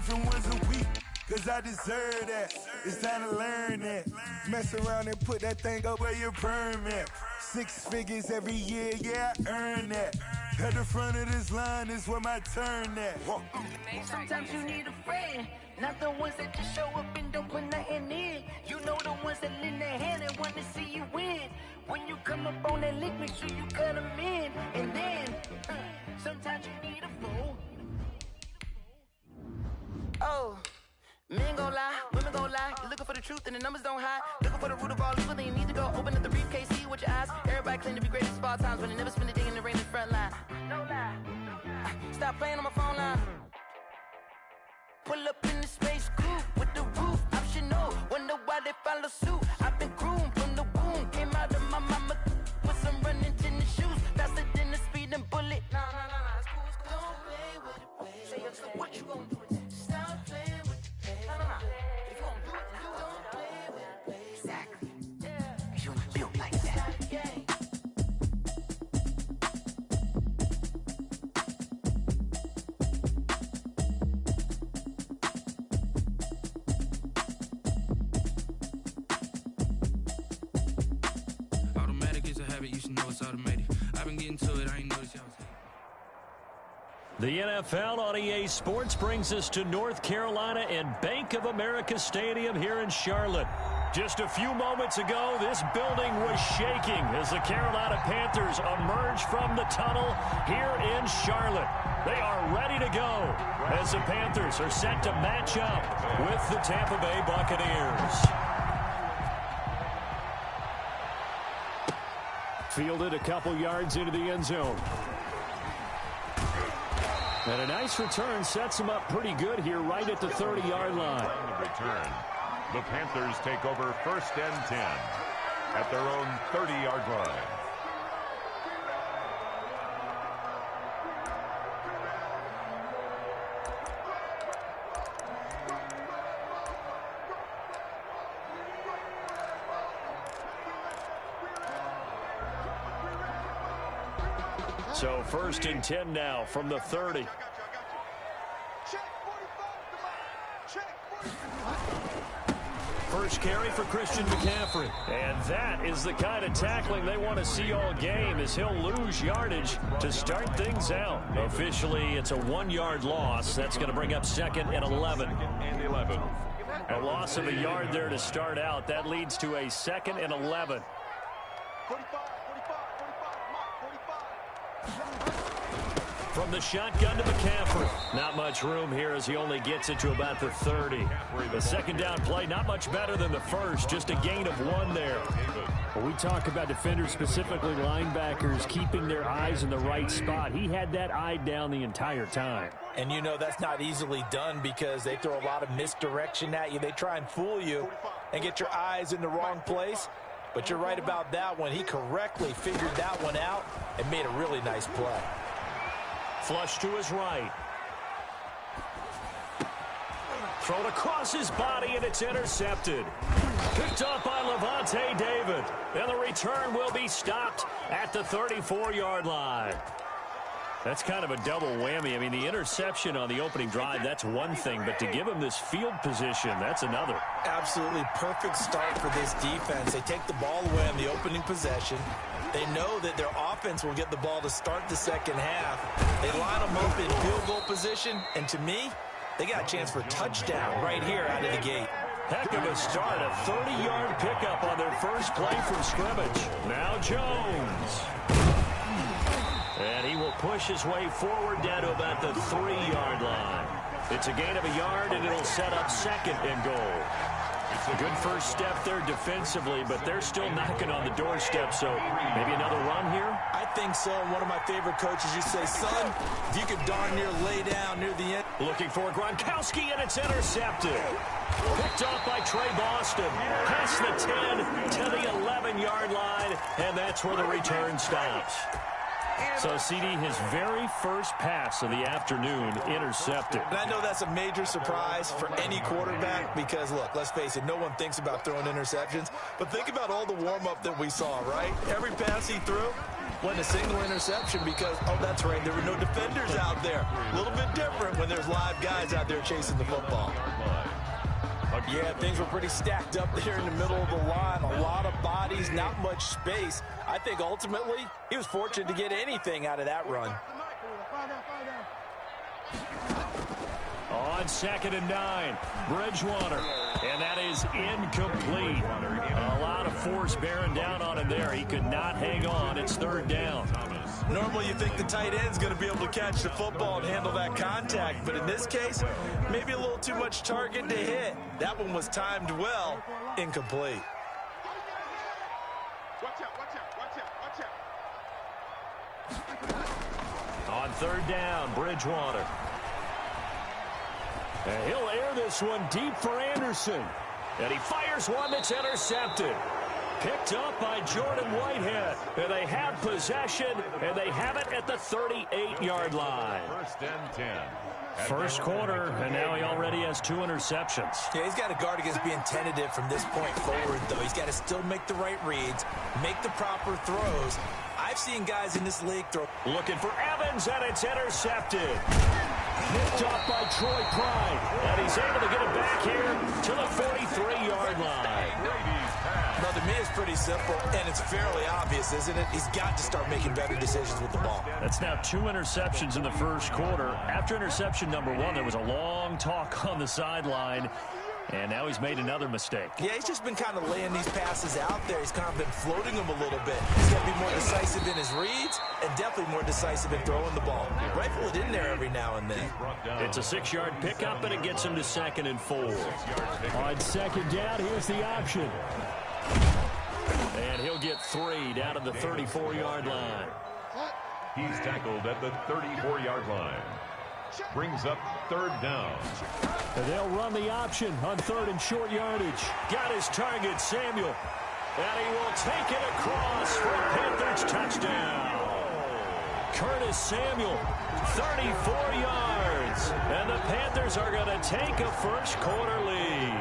1,000 ones a week, cause I deserve that. It's time to learn that. Mess around and put that thing up where your permit. 6 figures every year, yeah, I earn that. At the front of this line is where my turn at. Sometimes you need a friend, not the ones that just show up and don't put nothing in. You know the ones that lend their hand and want to see you win. When you come up on that lick, make sure you cut them in. And then, sometimes you need a fool. Oh, men gon' lie, women gon' lie. You're looking for the truth and the numbers don't hide. Looking for the root of all evil, then you need to go open up the briefcase, see with your eyes. Everybody claim to be great at all times, but they never spend a day in the rain in the front line. No lie. Stop playing on my phone line. Pull up in the space coupe with the roof optional. Wonder why they follow suit. I've been groomed from the womb. Came out of my mama with some running tennis shoes. Faster than the speeding bullet. Nah, it's cool, it's cool. Don't play with it, baby. Say, what you gon' do? Stop playing with it, baby. Nah. If you gon' do it, then don't play with it, baby. Exactly. Yeah. Cause you ain't built like that. The NFL on EA Sports brings us to North Carolina and Bank of America Stadium here in Charlotte. Just a few moments ago, this building was shaking as the Carolina Panthers emerged from the tunnel here in Charlotte. They are ready to go as the Panthers are set to match up with the Tampa Bay Buccaneers. Fielded a couple yards into the end zone. And a nice return sets him up pretty good here right at the 30-yard line. Return. The Panthers take over 1st and 10 at their own 30-yard line. So 1st and 10 now from the 30. First carry for Christian McCaffrey. And that is the kind of tackling they want to see all game, as he'll lose yardage to start things out. Officially, it's a 1-yard loss. That's going to bring up 2nd and 11. A loss of a yard there to start out. That leads to a 2nd and 11. From the shotgun to McCaffrey. Not much room here as he only gets it to about the 30. The second down play, not much better than the first. Just a gain of 1 there. When we talk about defenders, specifically linebackers, keeping their eyes in the right spot, he had that eye down the entire time. And you know that's not easily done because they throw a lot of misdirection at you. They try and fool you and get your eyes in the wrong place. But you're right about that one. He correctly figured that one out and made a really nice play. Flush to his right. Thrown across his body, and it's intercepted. Picked up by Levante David. And the return will be stopped at the 34-yard line. That's kind of a double whammy. I mean, the interception on the opening drive, that's one thing. But to give him this field position, that's another. Absolutely perfect start for this defense. They take the ball away on the opening possession. They know that their offense will get the ball to start the second half. They line them up in field goal position, and to me, they got a chance for a touchdown right here out of the gate. Heck of a start, a 30-yard pickup on their first play from scrimmage. Now Jones. And he will push his way forward down to about the 3-yard line. It's a gain of a yard, and it'll set up 2nd and goal. It's a good first step there defensively, but they're still knocking on the doorstep, so maybe another run here? I think so. One of my favorite coaches, you say, son, if you could darn near lay down near the end. Looking for Gronkowski, and it's intercepted. Picked off by Trey Boston. Past the 10 to the 11-yard line, and that's where the return stops. So, CD, his very first pass of the afternoon intercepted. And I know that's a major surprise for any quarterback because, look, let's face it, no one thinks about throwing interceptions. But think about all the warm-up that we saw, right? Every pass he threw wasn't a single interception because, oh, that's right, there were no defenders out there. A little bit different when there's live guys out there chasing the football. Yeah, things were pretty stacked up there in the middle of the line. A lot of bodies, not much space. I think ultimately he was fortunate to get anything out of that run. On 2nd and 9, Bridgewater, and that is incomplete. A lot of force bearing down on him there. He could not hang on. It's 3rd down. Normally you think the tight end's going to be able to catch the football and handle that contact, but in this case, maybe a little too much target to hit. That one was timed well, incomplete. On 3rd down, Bridgewater. And he'll air this one deep for Anderson. And he fires one that's intercepted. Picked up by Jordan Whitehead. And they have possession, and they have it at the 38-yard line. 1st and 10. First quarter, and now he already has 2 interceptions. Yeah, he's got to guard against being tentative from this point forward, though. He's got to still make the right reads, make the proper throws. I've seen guys in this league throw. Looking for Evans, and it's intercepted. Picked up by Troy Pride, and he's able to get it back here to the 43-yard line. Now, to me, it's pretty simple, and it's fairly obvious, isn't it? He's got to start making better decisions with the ball. That's now 2 interceptions in the first quarter. After interception number 1, there was a long talk on the sideline, and now he's made another mistake. Yeah, he's just been kind of laying these passes out there. He's kind of been floating them a little bit. He's got to be more decisive in his reads and definitely more decisive in throwing the ball. Rifle it in there every now and then. It's a 6-yard pickup, and it gets him to 2nd and 4. On 2nd down, here's the option. And he'll get 3 down to the 34-yard line. He's tackled at the 34-yard line. Brings up 3rd down. And they'll run the option on 3rd and short yardage. Got his target, Samuel. And he will take it across for a Panthers touchdown. Curtis Samuel, 34 yards. And the Panthers are going to take a first quarter lead.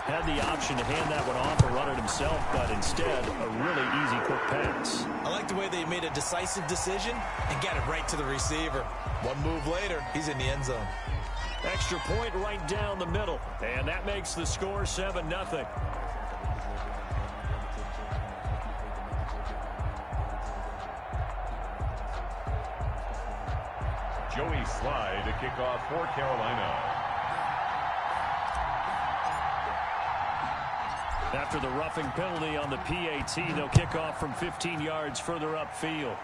Had the option to hand that one off or run it himself, but instead, a really easy quick pass. I like the way they made a decisive decision and got it right to the receiver. One move later, he's in the end zone. Extra point right down the middle, and that makes the score 7-0. Joey Slye to kick off for Carolina. After the roughing penalty on the PAT, they'll kick off from 15 yards further upfield.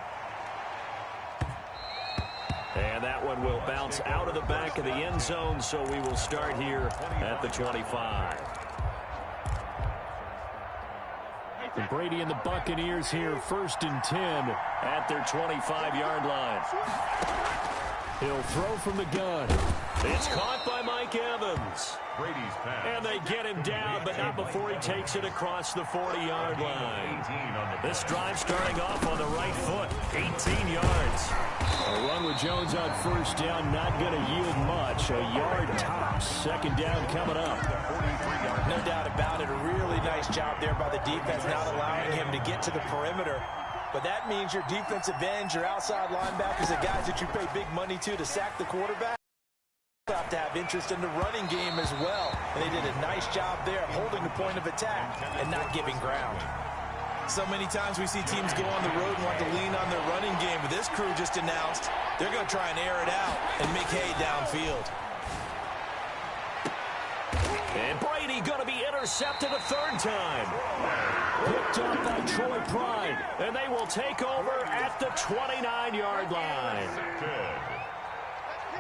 And that one will bounce out of the back of the end zone, so we will start here at the 25. And Brady and the Buccaneers here, 1st and 10 at their 25-yard line. He'll throw from the gun. It's caught by Mike Evans. Brady's pass. And they get him down, but not before he takes it across the 40-yard line. This drive starting off on the right foot, 18 yards. A run with Jones on 1st down, not going to yield much. A yard tops. 2nd down coming up. No doubt about it. A really nice job there by the defense, not allowing him to get to the perimeter. But that means your defensive ends, your outside linebackers, the guys that you pay big money to sack the quarterback, have to have interest in the running game as well. And they did a nice job there holding the point of attack and not giving ground. So many times we see teams go on the road and want to lean on their running game, but this crew just announced they're going to try and air it out and make hay downfield. And Brady going to be intercepted a 3rd time. Picked up by Troy Pride. And they will take over at the 29-yard line.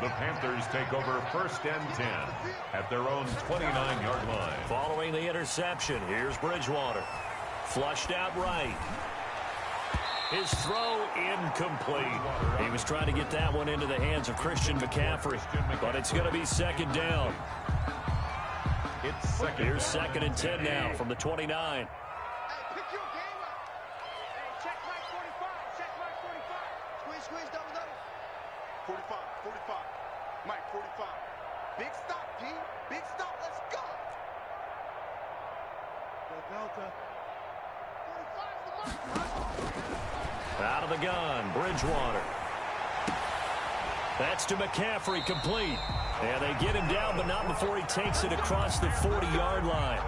The Panthers take over 1st and 10 at their own 29-yard line. Following the interception, here's Bridgewater. Flushed out right. His throw incomplete. He was trying to get that one into the hands of Christian McCaffrey, but it's going to be 2nd down. It's 2nd. Here's 2nd and 10 now from the 29. screens down the nose. 45, 45. Mike, 45. Big stop, G. Big stop. Let's go. The Delta. 45 is the mark. Out of the gun, Bridgewater. That's to McCaffrey, complete. And they get him down, but not before he takes it across the 40-yard line.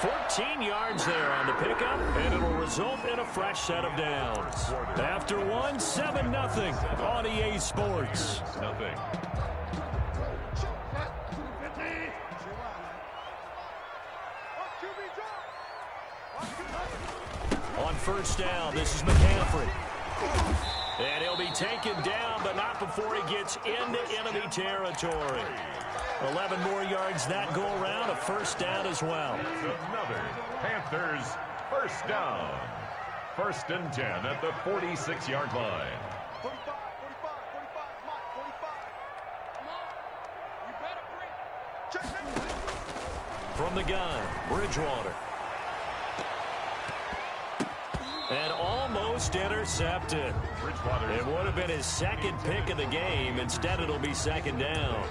14 yards there on the pickup, and it'll result in a fresh set of downs. After one, 7-0 on EA Sports. Nothing. On first down, this is McCaffrey. And he'll be taken down, but not before he gets into enemy territory. 11 more yards that go around, a first down as well. Another Panthers first down. 1st and 10 at the 46-yard line. 45, 45, 45, Mike, 45. Come on. You better bring. Check. From the gun, Bridgewater. And almost intercepted. It would have been his second pick of the game. Instead, it'll be second down.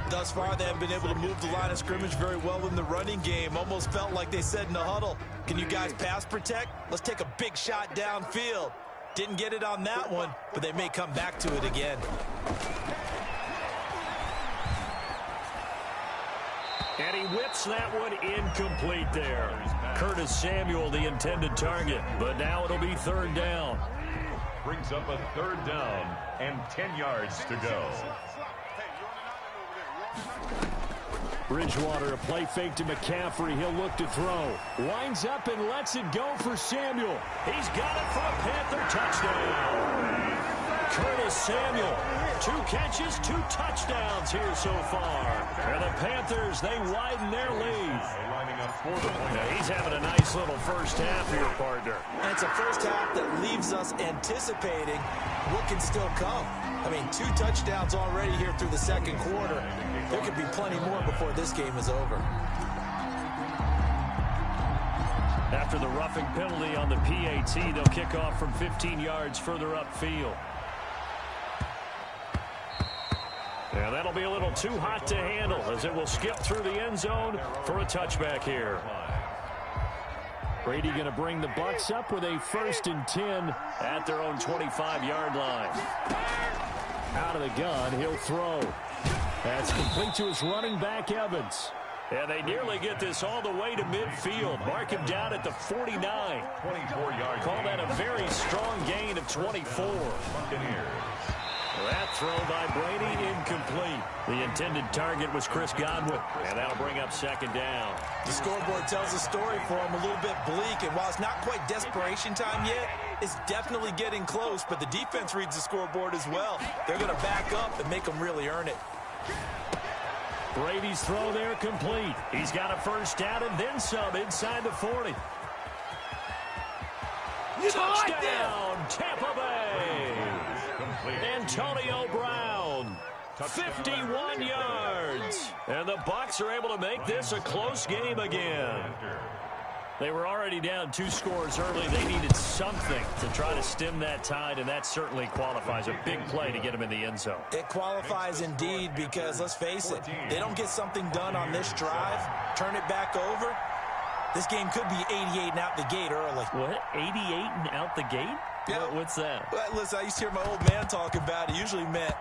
Thus far, they haven't been able to move the line of scrimmage very well in the running game. Almost felt like they said in the huddle, can you guys pass protect? Let's take a big shot downfield. Didn't get it on that one, but they may come back to it again. And he whips that one incomplete there. Curtis Samuel, the intended target, but now it'll be 3rd down. Brings up a 3rd down and 10 yards to go. Bridgewater, a play fake to McCaffrey. He'll look to throw. Winds up and lets it go for Samuel. He's got it for a Panther touchdown. Curtis Samuel, 2 catches, 2 touchdowns here so far. And the Panthers, they widen their lead. Lining up for the point. Now he's having a nice little first half here, partner. And it's a first half that leaves us anticipating what can still come. I mean, 2 touchdowns already here through the second quarter. There could be plenty more before this game is over. After the roughing penalty on the PAT, they'll kick off from 15 yards further upfield. Yeah, that'll be a little too hot to handle as it will skip through the end zone for a touchback here. Brady going to bring the Bucs up with a 1st and 10 at their own 25-yard line. Out of the gun, he'll throw. That's complete to his running back, Evans. And they nearly get this all the way to midfield. Mark him down at the 49. 24-yard. Call that a very strong gain of 24. Buccaneers. That throw by Brady incomplete. The intended target was Chris Godwin, and that'll bring up 2nd down. The scoreboard tells a story for him, a little bit bleak, and while it's not quite desperation time yet, it's definitely getting close, but the defense reads the scoreboard as well. They're going to back up and make them really earn it. Brady's throw there complete. He's got a first down and then some inside the 40. Touchdown, Tampa Bay. Antonio Brown, 51 yards. And the Bucs are able to make this a close game again. They were already down 2 scores early. They needed something to try to stem that tide, and that certainly qualifies. A big play to get them in the end zone. It qualifies indeed because, let's face it, they don't get something done on this drive, turn it back over, this game could be 88 and out the gate early. What? 88 and out the gate? Yeah. What's that? Well, listen, I used to hear my old man talk about it. Usually meant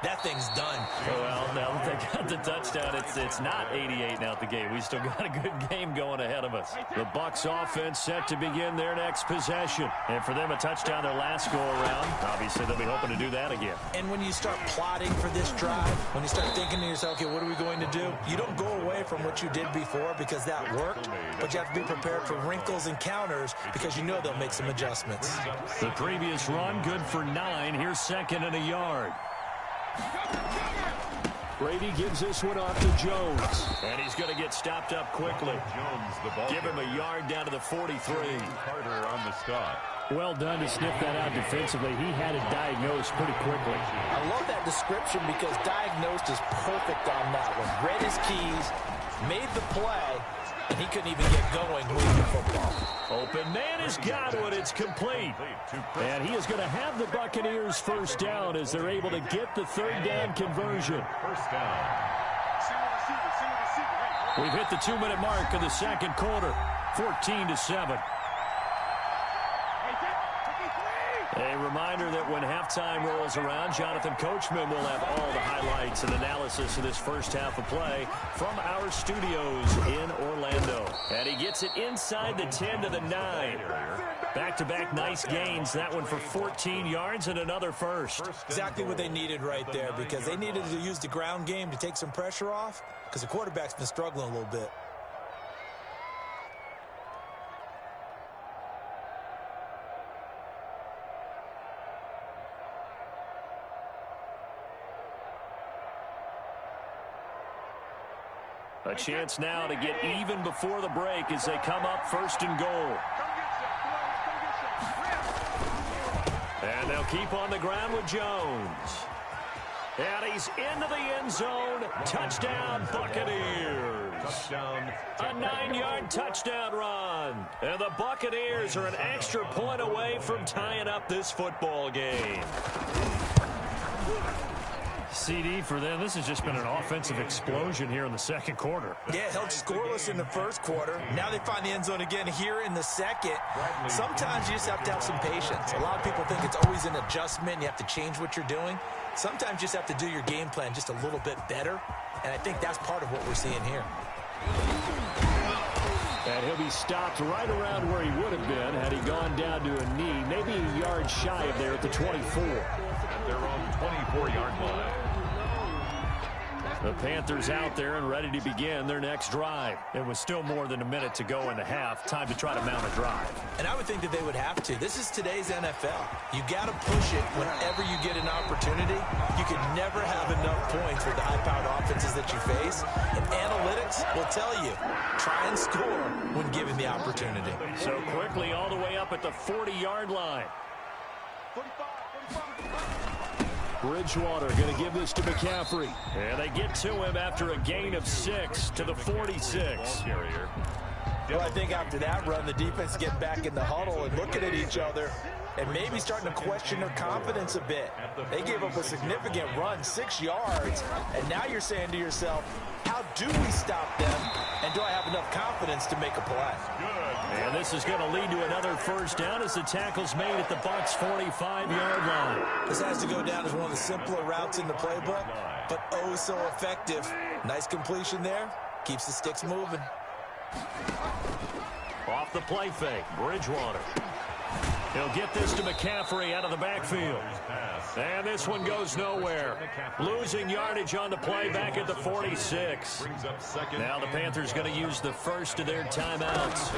that thing's done. Well, now that they got the touchdown, it's not 88 and out the gate. We still got a good game going ahead of us. The Bucs offense set to begin their next possession. And for them, a touchdown their last go-around. Obviously, they'll be hoping to do that again. And when you start plotting for this drive, when you start thinking to yourself, okay, what are we going to do? You don't go away from what you did before because that worked, but you have to be prepared for wrinkles and counters because you know they'll make some adjustments. The previous run, good for 9. Here's 2nd and a yard. Brady gives this one off to Jones. And he's going to get stopped up quickly. Jones, the ball. Give him a yard down to the 43. Carter on the stop. Well done to sniff that out defensively. He had it diagnosed pretty quickly. I love that description because diagnosed is perfect on that one. Read his keys, made the play, And he couldn't even get going moving the football. Open man has got it. It's complete. And he is going to have the Buccaneers first down as they're able to get the third down conversion. First down. We've hit the 2-minute mark of the second quarter. 14-7. A reminder that when halftime rolls around, Jonathan Coachman will have all the highlights and analysis of this first half of play from our studios in Orlando. And he gets it inside the 10 to the 9. Back-to-back nice gains. That one for 14 yards and another first. Exactly what they needed right there, because they needed to use the ground game to take some pressure off, because the quarterback's been struggling a little bit. A chance now to get even before the break as they come up first and goal. And they'll keep on the ground with Jones. And he's into the end zone. Touchdown, Buccaneers. Touchdown. A 9-yard touchdown run. And the Buccaneers are an extra point away from tying up this football game. CD for them. This has just been an offensive explosion here in the second quarter. Yeah, held scoreless in the first quarter. Now they find the end zone again here in the second. Sometimes you just have to have some patience. A lot of people think it's always an adjustment. You have to change what you're doing. Sometimes you just have to do your game plan just a little bit better. And I think that's part of what we're seeing here. And he'll be stopped right around where he would have been had he gone down to a knee, maybe a yard shy of there at the 24. At their own 24-yard line. The Panthers out there and ready to begin their next drive. It was still more than a minute to go in the half. Time to try to mount a drive. And I would think that they would have to. This is today's NFL. You got to push it whenever you get an opportunity. You can never have enough points with the high-powered offenses that you face. And analytics will tell you, try and score when given the opportunity. So quickly all the way up at the 40-yard line. Bridgewater going to give this to McCaffrey. And they get to him after a gain of 6 to the 46. Well, I think after that run, the defense get back in the huddle and looking at each other and maybe starting to question their confidence a bit. They gave up a significant run, 6 yards, and now you're saying to yourself, how do we stop them, and do I have enough confidence to make a play? And this is going to lead to another first down as the tackle's made at the Bucs' 45-yard line. This has to go down as one of the simpler routes in the playbook, but oh so effective. Nice completion there. Keeps the sticks moving. Off the play fake, Bridgewater. He'll get this to McCaffrey out of the backfield. And this one goes nowhere. Losing yardage on the play back at the 46. Now the Panthers going to use the first of their timeouts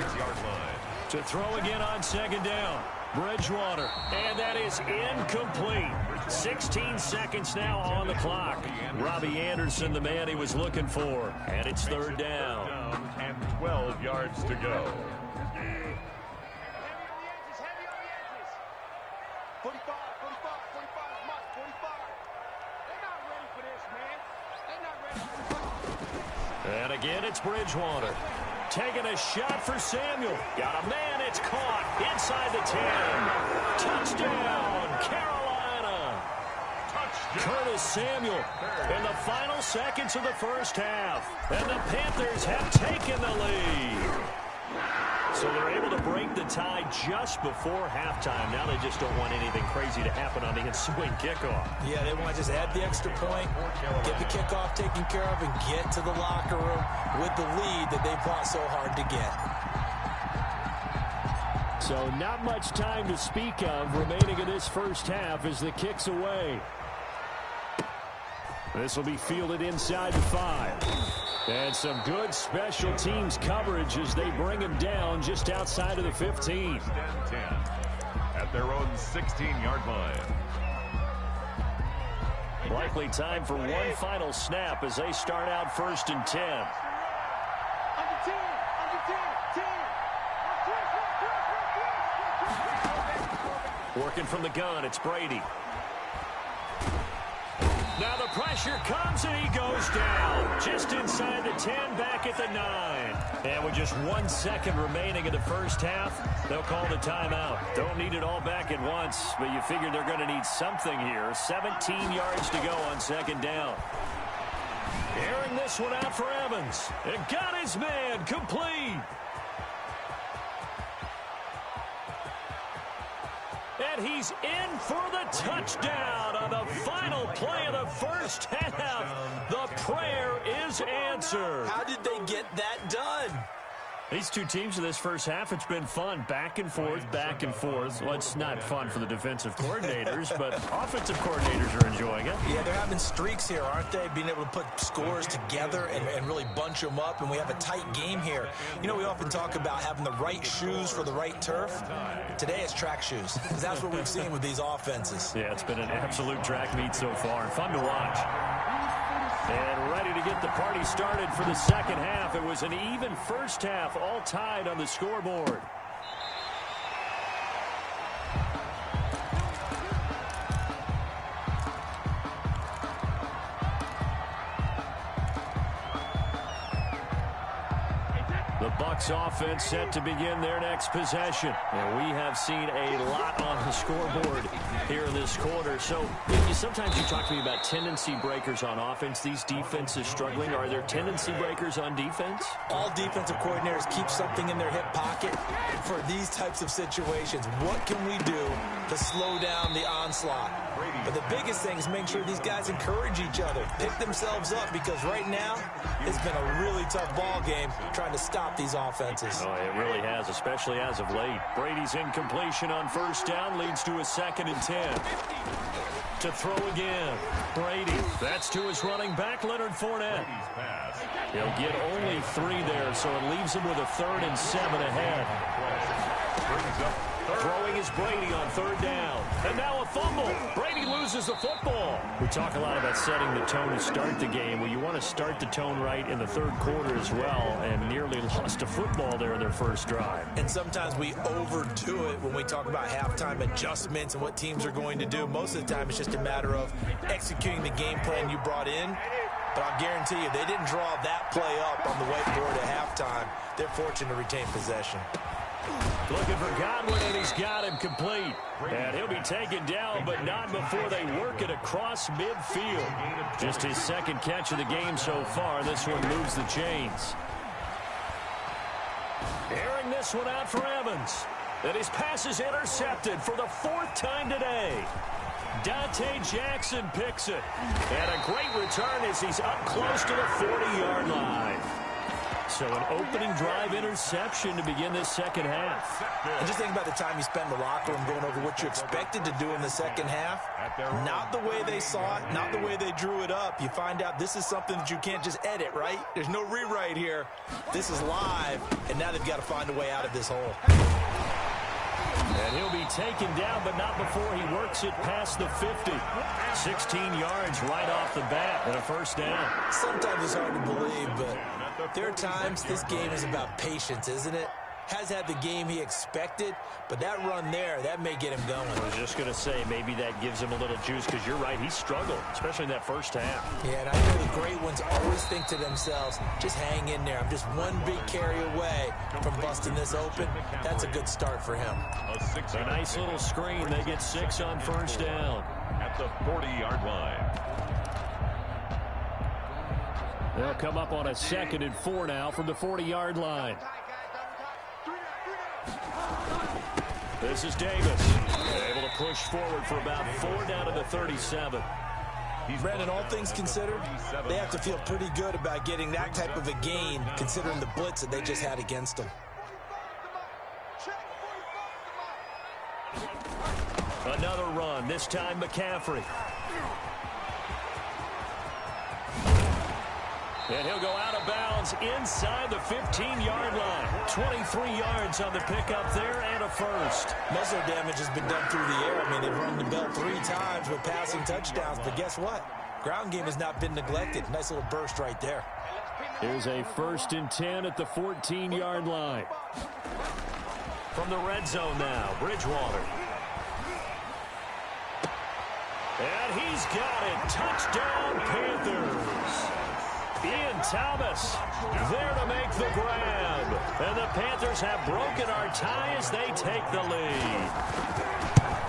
to throw again on second down. Bridgewater. And that is incomplete. 16 seconds now on the clock. Robbie Anderson, the man he was looking for. And it's third down. And 12 yards to go. 45, 45, 45, Mike, 45. They're not ready for this, man. They're not ready for this. And again, it's Bridgewater. Taking a shot for Samuel. Got a man, it's caught inside the 10. Touchdown, Carolina. Curtis Samuel in the final seconds of the first half. And the Panthers have taken the lead. So they're able to break the tie just before halftime. Now they just don't want anything crazy to happen on the ensuing kickoff. Yeah, they want to just add the extra point, get the kickoff taken care of, and get to the locker room with the lead that they fought so hard to get. So not much time to speak of remaining in this first half as the kick's away. This will be fielded inside the 5. And some good special teams coverage as they bring him down just outside of the 15. 10 at their own 16-yard line. Likely time for one final snap as they start out first and 10. Under 10, under 10, 10. Working from the gun, it's Brady. Now the pressure comes and he goes down just inside the 10 back at the 9. And with just 1 second remaining in the first half, they'll call the timeout. Don't need it all back at once, but you figure they're going to need something here. 17 yards to go on second down. Airing this one out for Evans. And got his man complete. And he's in for the touchdown on the final play of the first half. The prayer is answered. How did they get that done? These two teams in this first half, it's been fun. Back and forth, back and forth. Well, it's not fun for the defensive coordinators, but offensive coordinators are enjoying it. Yeah, they're having streaks here, aren't they? Being able to put scores together and really bunch them up, and we have a tight game here. You know, we often talk about having the right shoes for the right turf. Today it's track shoes, because that's what we've seen with these offenses. Yeah, it's been an absolute track meet so far, and fun to watch. And ready to get the party started for the second half. It was an even first half, all tied on the scoreboard. The Bucs offense set to begin their next possession. And we have seen a lot on the scoreboard here in this quarter. So sometimes you talk to me about tendency breakers on offense. These defenses struggling. Are there tendency breakers on defense? All defensive coordinators keep something in their hip pocket for these types of situations. What can we do to slow down the onslaught? But the biggest thing is make sure these guys encourage each other, pick themselves up, because right now it's been a really tough ball game trying to stop these offenses. Oh, it really has, especially as of late. Brady's incompletion on first down leads to a 2nd and 10. To throw again. Brady. That's to his running back, Leonard Fournette. He'll get only 3 there, so it leaves him with a 3rd and 7 ahead. Throwing is Brady on 3rd down. And now a fumble. Brady loses the football. We talk a lot about setting the tone to start the game. Well, you want to start the tone right in the 3rd quarter as well, and nearly lost a football there in their first drive. And sometimes we overdo it when we talk about halftime adjustments and what teams are going to do. Most of the time it's just a matter of executing the game plan you brought in. But I'll guarantee you, they didn't draw that play up on the whiteboard at halftime. They're fortunate to retain possession. Looking for Godwin, and he's got him complete. And he'll be taken down, but not before they work it across midfield. Just his 2nd catch of the game so far. This one moves the chains. Airing this one out for Evans. And his pass is intercepted for the 4th time today. Dante Jackson picks it. And a great return as he's up close to the 40-yard line. So an opening drive interception to begin this second half. And just think about the time you spent in the locker room going over what you expected to do in the second half. Not the way they saw it, not the way they drew it up. You find out this is something that you can't just edit, right? There's no rewrite here. This is live, and now they've got to find a way out of this hole. And he'll be taken down, but not before he works it past the 50. 16 yards right off the bat and a first down. Sometimes it's hard to believe, but there are times this game is about patience, isn't it? Has had the game he expected, but that run there, that may get him going. I was just going to say, maybe that gives him a little juice, because you're right, he struggled, especially in that first half. Yeah, and I know the great ones always think to themselves, just hang in there. I'm just one big carry away from busting this open. That's a good start for him. A nice little screen. They get 6 on first down. At the 40-yard line. They'll come up on a 2nd and 4 now from the 40-yard line. This is Davis. Able to push forward for about 4 down to the 37. Brandon, all things considered, they have to feel pretty good about getting that type of a gain, considering the blitz that they just had against them. Another run, this time McCaffrey. And he'll go out of bounds inside the 15-yard line. 23 yards on the pickup there and a first. Most of the damage has been done through the air. I mean, they've run the bell 3 times with passing touchdowns. But guess what? Ground game has not been neglected. Nice little burst right there. Here's a 1st and 10 at the 14-yard line. From the red zone now, Bridgewater. And he's got it. Touchdown, Panthers. Ian Thomas there to make the grab. And the Panthers have broken our tie as they take the lead.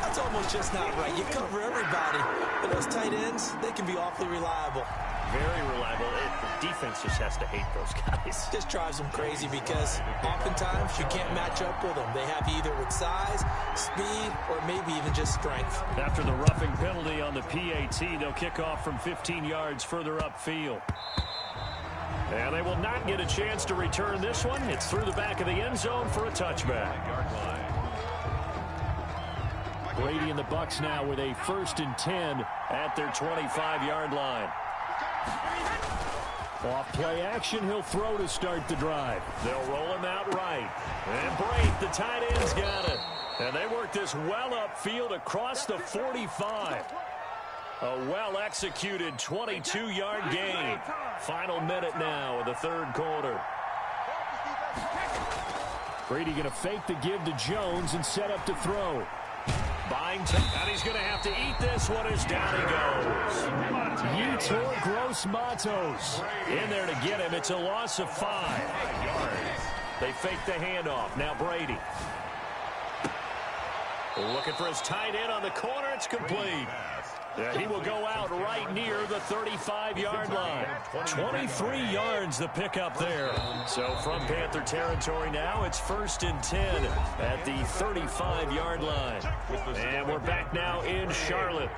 That's almost just not right. You cover everybody. But those tight ends, they can be awfully reliable. Very reliable. The defense just has to hate those guys. Just drives them crazy because oftentimes you can't match up with them. They have either with size, speed, or maybe even just strength. After the roughing penalty on the PAT, they'll kick off from 15 yards further upfield. And they will not get a chance to return this one. It's through the back of the end zone for a touchback. Brady and the Bucs now with a 1st and 10 at their 25-yard line. Off play action, he'll throw to start the drive. They'll roll him out right. And Brady, the tight end's got it. And they work this well upfield across the 45. A well-executed 22-yard gain. Final minute now of the 3rd quarter. Brady going to fake the give to Jones and set up to throw. Buying time, and he's going to have to eat this one as down he goes. Yetur Gross-Matos in there to get him. It's a loss of 5. They fake the handoff. Now Brady. Looking for his tight end on the corner. It's complete. Yeah, he will go out right near the 35-yard line. 23 yards the pickup there. So from Panther territory now, it's 1st and 10 at the 35-yard line. And we're back now in Charlotte.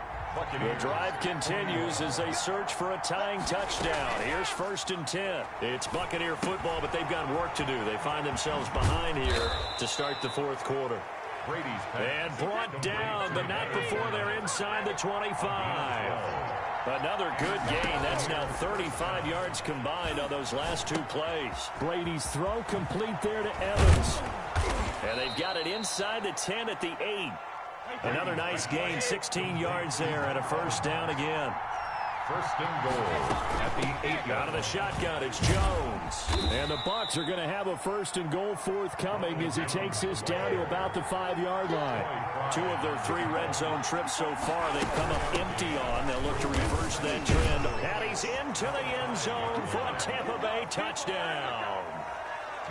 The drive continues as they search for a tying touchdown. Here's 1st and 10. It's Buccaneer football, but they've got work to do. They find themselves behind here to start the 4th quarter. And brought down, but not before they're inside the 25. Another good gain. That's now 35 yards combined on those last 2 plays. Brady's throw complete there to Evans. And they've got it inside the 10 at the 8. Another nice gain, 16 yards there, and a 1st down again. 1st and goal at the 8. Out of the shotgun, it's Jones. And the Bucs are going to have a 1st and goal forthcoming as he takes this down to about the 5-yard line. 2 of their 3 red zone trips so far they've come up empty on. They'll look to reverse that trend. And he's into the end zone for a Tampa Bay touchdown.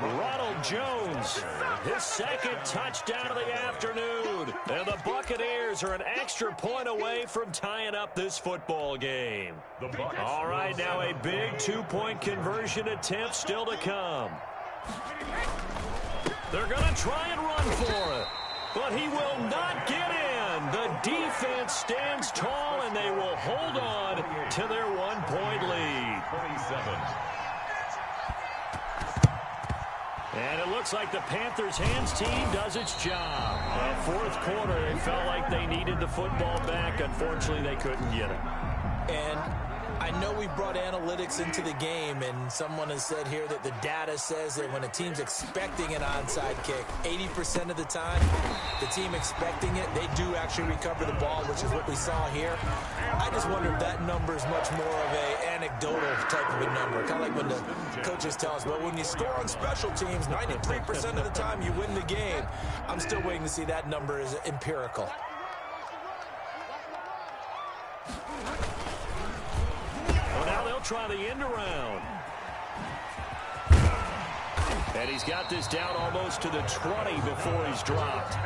Ronald Jones, his 2nd touchdown of the afternoon. And the Buccaneers are an extra point away from tying up this football game. All right, now a big 2-point conversion attempt still to come. They're going to try and run for it, but he will not get in. The defense stands tall, and they will hold on to their 1-point lead. 27. And it looks like the Panthers' hands team does its job. 4th quarter, it felt like they needed the football back. Unfortunately, they couldn't get it. And I know we brought analytics into the game, and someone has said here that the data says that when a team's expecting an onside kick, 80% of the time, the team expecting it, they do actually recover the ball, which is what we saw here. I just wonder if that number is much more of an anecdotal type of a number. Kind of like when the coaches tell us, well, when you score on special teams, 93% of the time you win the game. I'm still waiting to see that number is empirical. Well, now they'll try the end around. And he's got this down almost to the 20 before he's dropped.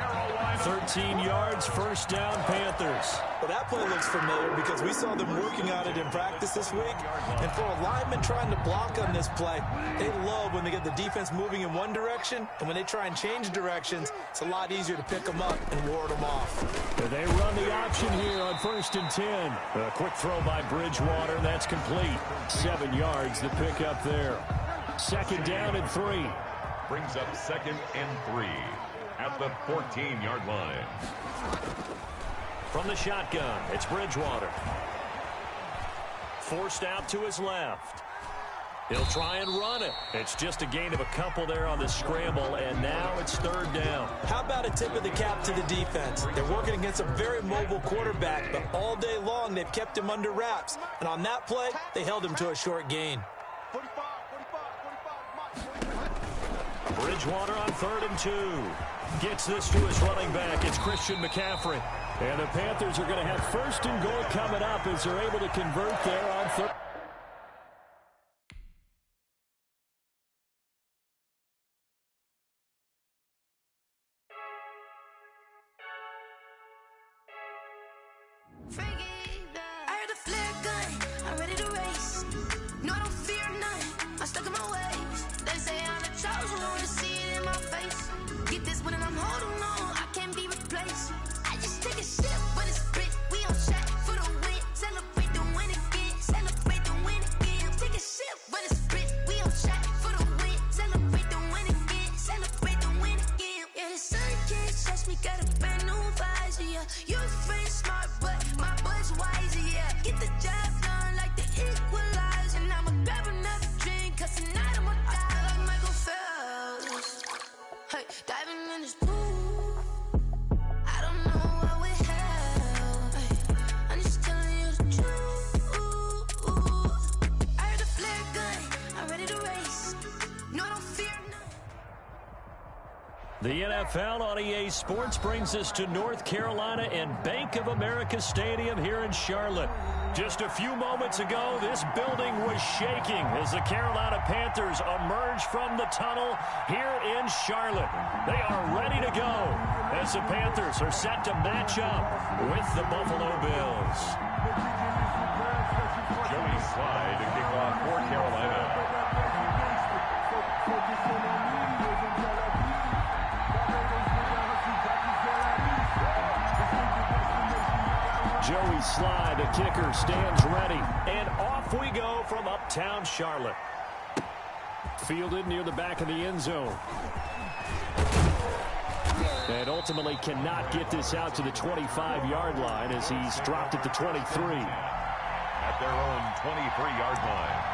13 yards, 1st down, Panthers. Well, that play looks familiar because we saw them working on it in practice this week. And for a lineman trying to block on this play, they love when they get the defense moving in one direction. And when they try and change directions, it's a lot easier to pick them up and ward them off. And they run the option here on 1st and 10. A quick throw by Bridgewater. That's complete. 7 yards, the pickup there. 2nd down and 3. Brings up 2nd and 3 at the 14-yard line. From the shotgun, it's Bridgewater. Forced out to his left. He'll try and run it. It's just a gain of a couple there on the scramble, and now it's 3rd down. How about a tip of the cap to the defense? They're working against a very mobile quarterback, but all day long they've kept him under wraps. And on that play, they held him to a short gain. Bridgewater on 3rd and 2. Gets this to his running back. It's Christian McCaffrey. And the Panthers are going to have 1st and goal coming up as they're able to convert there on 3rd. I heard the flare gun, I'm ready to race. No, I don't fear none, I'm stuck in my ways. They say I'm the chosen one, to see it in my face. Get this one and I'm holding on, I can't be replaced. I just take a sip, but it's spit, we on track for the win. Celebrate the win again, celebrate the win again. Take a sip, but it's spit, we on track for the win. Celebrate the win again, celebrate the win again. Yeah, the sun can't touch me, got a brand new visor, yeah. You friend smart, but my bud's wiser, yeah. Get the job done like the equalizer. And I'ma grab another drink, cause tonight I'ma die like Michael Phelps. Hey, diving in this pool, I don't know what would help. Hey, I'm just telling you the truth. I heard the flare gun, I'm ready to race. No, I don't fear none. The NFL on EA Sports brings us to North Carolina and Bank of America Stadium here in Charlotte. Just a few moments ago, this building was shaking as the Carolina Panthers emerged from the tunnel here in Charlotte. They are ready to go as the Panthers are set to match up with the Buffalo Bills. Joey Slye to kick off for Carolina. Joey Slye, the kicker, stands ready. And off we go from uptown Charlotte. Fielded near the back of the end zone. And ultimately cannot get this out to the 25-yard line as he's dropped at the 23. At their own 23-yard line.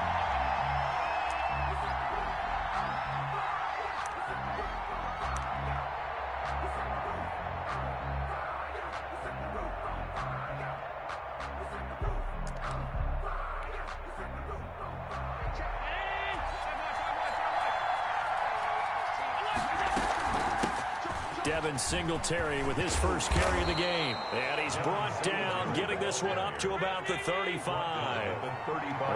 Singletary with his first carry of the game. And he's brought down, getting this one up to about the 35.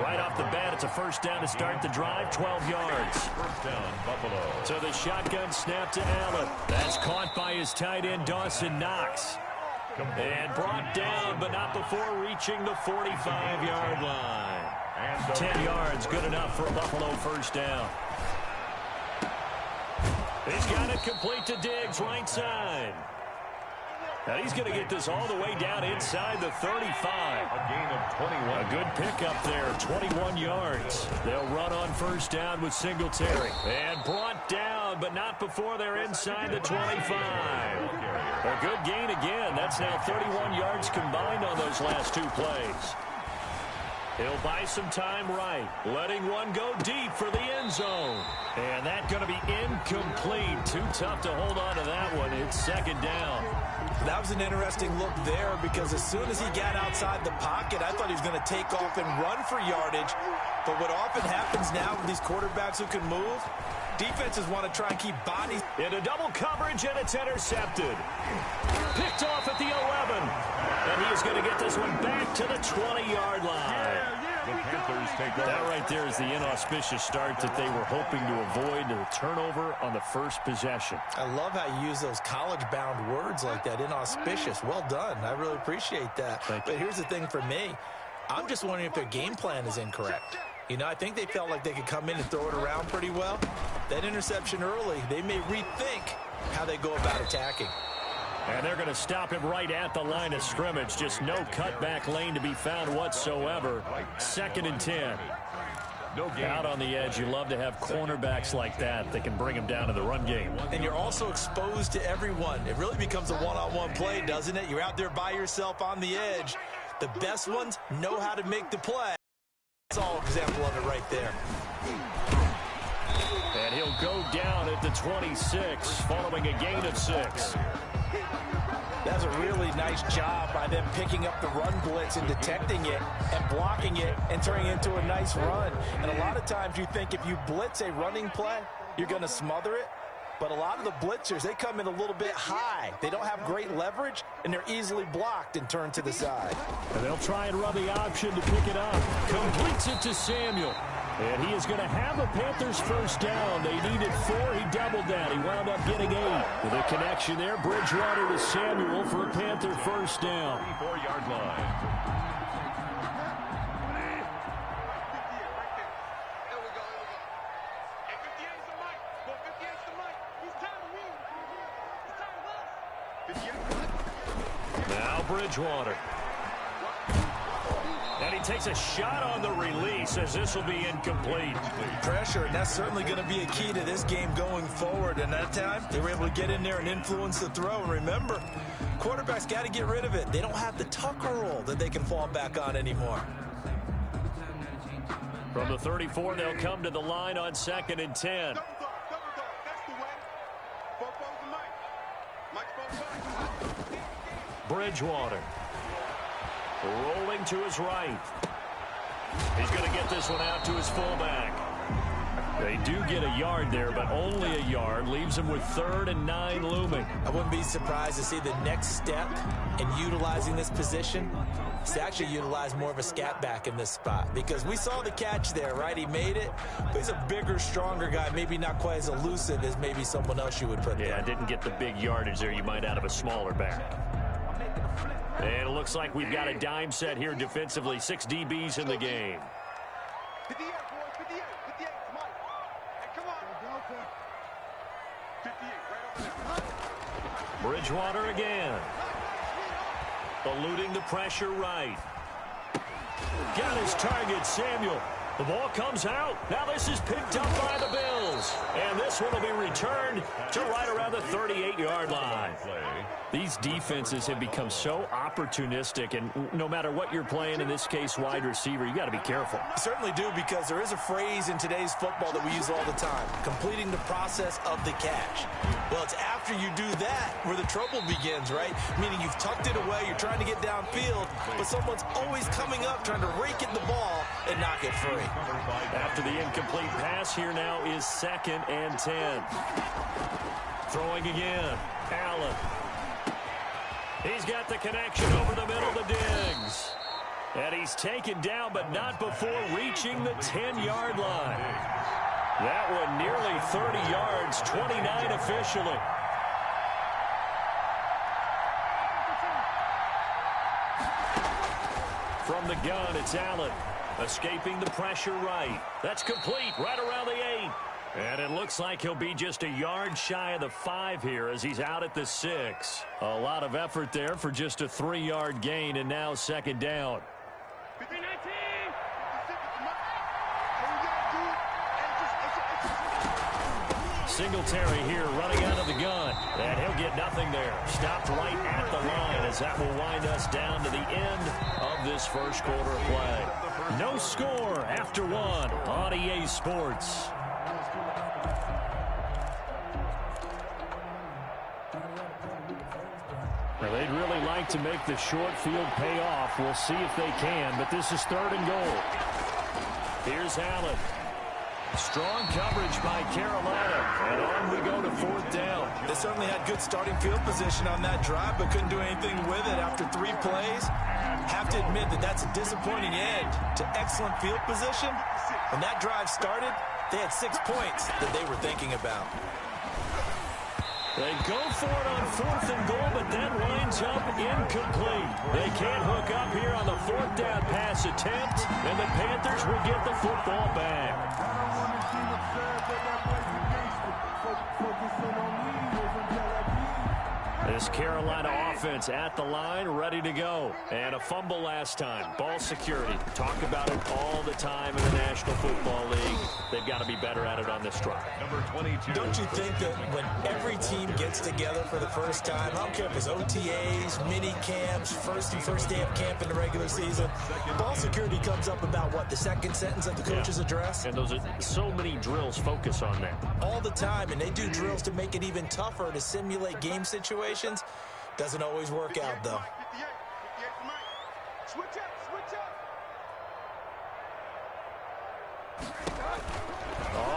Right off the bat, it's a first down to start the drive, 12 yards. First down, Buffalo. So the shotgun snap to Allen. That's caught by his tight end, Dawson Knox. And brought down, but not before reaching the 45-yard line. 10 yards, good enough for a Buffalo first down. He's got it complete to Diggs, right side. Now he's going to get this all the way down inside the 35. A gain of 21. A good pickup there, 21 yards. They'll run on first down with Singletary. And brought down, but not before they're inside the 25. A good gain again. That's now 31 yards combined on those last two plays. He'll buy some time right, letting one go deep for the end zone. And that's going to be incomplete. Too tough to hold on to that one. It's second down. That was an interesting look there because as soon as he got outside the pocket, I thought he was going to take off and run for yardage. But what often happens now with these quarterbacks who can move, defenses want to try and keep bodies. Into double coverage, and it's intercepted. Picked off at the 11. And he's going to get this one back to the 20-yard line. The Panthers take over. That right there is the inauspicious start that they were hoping to avoid, the turnover on the first possession. I love how you use those college-bound words like that, inauspicious. Well done. I really appreciate that. But here's the thing for me. I'm just wondering if their game plan is incorrect. You know, I think they felt like they could come in and throw it around pretty well. That interception early, they may rethink how they go about attacking. And they're going to stop him right at the line of scrimmage. Just no cutback lane to be found whatsoever. 2nd and 10. No game. Out on the edge, you love to have cornerbacks like that that can bring him down to the run game. And you're also exposed to everyone. It really becomes a one-on-one play, doesn't it? You're out there by yourself on the edge. The best ones know how to make the play. That's all example of it right there. And he'll go down at the 26 following a gain of 6. That's a really nice job by them picking up the run blitz and detecting it and blocking it and turning it into a nice run. And a lot of times you think if you blitz a running play, you're going to smother it. But a lot of the blitzers, they come in a little bit high. They don't have great leverage, and they're easily blocked and turned to the side. And they'll try and run the option to pick it up. Completes it to Samuel. And he is going to have a Panthers first down. They needed 4. He doubled that. He wound up getting 8. With a connection there, Bridgewater to Samuel for a Panther first down. 34-yard line. Now Bridgewater. And he takes a shot on the release as this will be incomplete. Pressure, and that's certainly going to be a key to this game going forward. And that time, they were able to get in there and influence the throw. And remember, quarterbacks got to get rid of it. They don't have the Tucker roll that they can fall back on anymore. From the 34, they'll come to the line on 2nd and 10. Bridgewater. Rolling to his right. He's going to get this one out to his fullback. They do get a yard there, but only a yard. Leaves him with 3rd and 9 looming. I wouldn't be surprised to see the next step in utilizing this position is to actually utilize more of a scat back in this spot. Because we saw the catch there, right? He made it, but he's a bigger, stronger guy. Maybe not quite as elusive as maybe someone else you would put there. Yeah, didn't get the big yardage there you might out of a smaller back. And it looks like we've got a dime set here defensively. 6 DBs in the game. 58, boys, 58, 58, Mike. Hey, come on. 58, right over there. Bridgewater again. Eluding the pressure right. Got his target, Samuel. The ball comes out. Now this is picked up by the Bills. And this one will be returned to right around the 38-yard line. These defenses have become so opportunistic, and no matter what you're playing, in this case wide receiver, you got to be careful. You certainly do, because there is a phrase in today's football that we use all the time, completing the process of the catch. Well, it's after you do that where the trouble begins, right? Meaning you've tucked it away, you're trying to get downfield, but someone's always coming up trying to rake at the ball and knock it free. After the incomplete pass, here now is 2nd and 10. Throwing again. Allen. He's got the connection over the middle to Diggs. And he's taken down, but not before reaching the 10-yard line. That one nearly 30 yards, 29 officially. From the gun, it's Allen. Escaping the pressure right. That's complete right around the 8. And it looks like he'll be just a yard shy of the 5 here as he's out at the 6. A lot of effort there for just a 3-yard gain, and now 2nd down. 19. Singletary here running out of the gun. And he'll get nothing there. Stopped right at the line as that will wind us down to the end of this first quarter of play. No score after 1 on EA Sports. Well, they'd really like to make the short field pay off. We'll see if they can, but this is 3rd and goal. Here's Allen. Strong coverage by Carolina, and on we go to 4th down. They certainly had good starting field position on that drive, but couldn't do anything with it after 3 plays. Have to admit that that's a disappointing end to excellent field position. When that drive started, they had 6 points that they were thinking about. They go for it on 4th and goal, but that winds up incomplete. They can't hook up here on the 4th down pass attempt, and the Panthers will get the football back. This Carolina offense at the line, ready to go. And a fumble last time. Ball security. Talk about it all the time in the National Football League. They've got to be better at it on this drive. Number 22. Don't you think that when every team gets together for the first time, I don't care if it's OTAs, mini camps, first day of camp in the regular season, ball security comes up about what, the second sentence of the coach's address? And those are so many drills focus on that. All the time, and they do drills to make it even tougher to simulate game situations. Doesn't always work out, though. 58 for Mike. Switch up, switch up.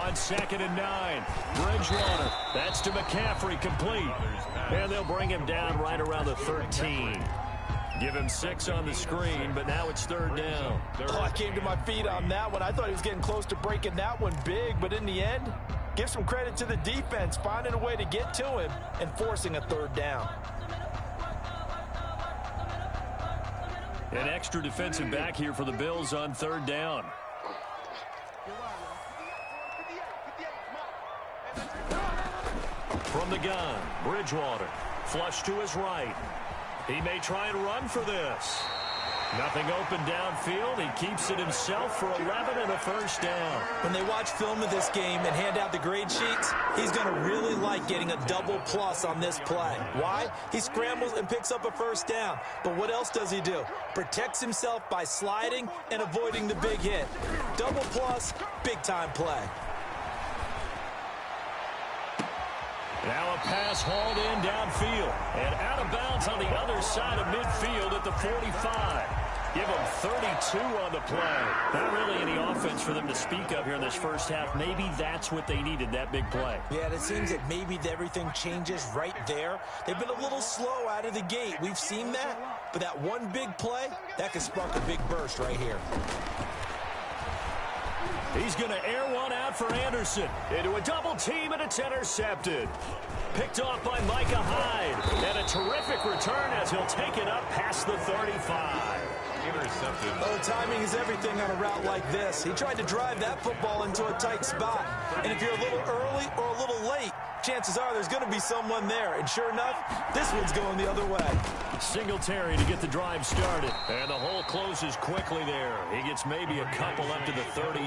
On 2nd and 9, Bridgewater. That's to McCaffrey, complete. And they'll bring him down right around the 13. Give him 6 on the screen, but now it's 3rd down. Oh, I came to my feet on that one. I thought he was getting close to breaking that one big, but in the end, give some credit to the defense, finding a way to get to him and forcing a 3rd down. An extra defensive back here for the Bills on 3rd down. From the gun, Bridgewater. Flush to his right. He may try and run for this. Nothing open downfield. He keeps it himself for 11 and a 1st down. When they watch film of this game and hand out the grade sheets, he's going to really like getting a double plus on this play. Why? He scrambles and picks up a 1st down. But what else does he do? Protects himself by sliding and avoiding the big hit. Double plus, big-time play. Now a pass hauled in downfield and out of bounds on the other side of midfield at the 45. Give them 32 on the play. Not really any offense for them to speak of here in this first half. Maybe that's what they needed, that big play. Yeah, it seems that maybe everything changes right there. They've been a little slow out of the gate. We've seen that. But that one big play, that could spark a big burst right here. He's going to air one out for Anderson. Into a double team, and it's intercepted. Picked off by Micah Hyde. And a terrific return as he'll take it up past the 35. Intercepted. Oh, timing is everything on a route like this. He tried to drive that football into a tight spot. And if you're a little early or a little late, chances are there's going to be someone there. And sure enough, this one's going the other way. Singletary to get the drive started. And the hole closes quickly there. He gets maybe a couple up to the 38.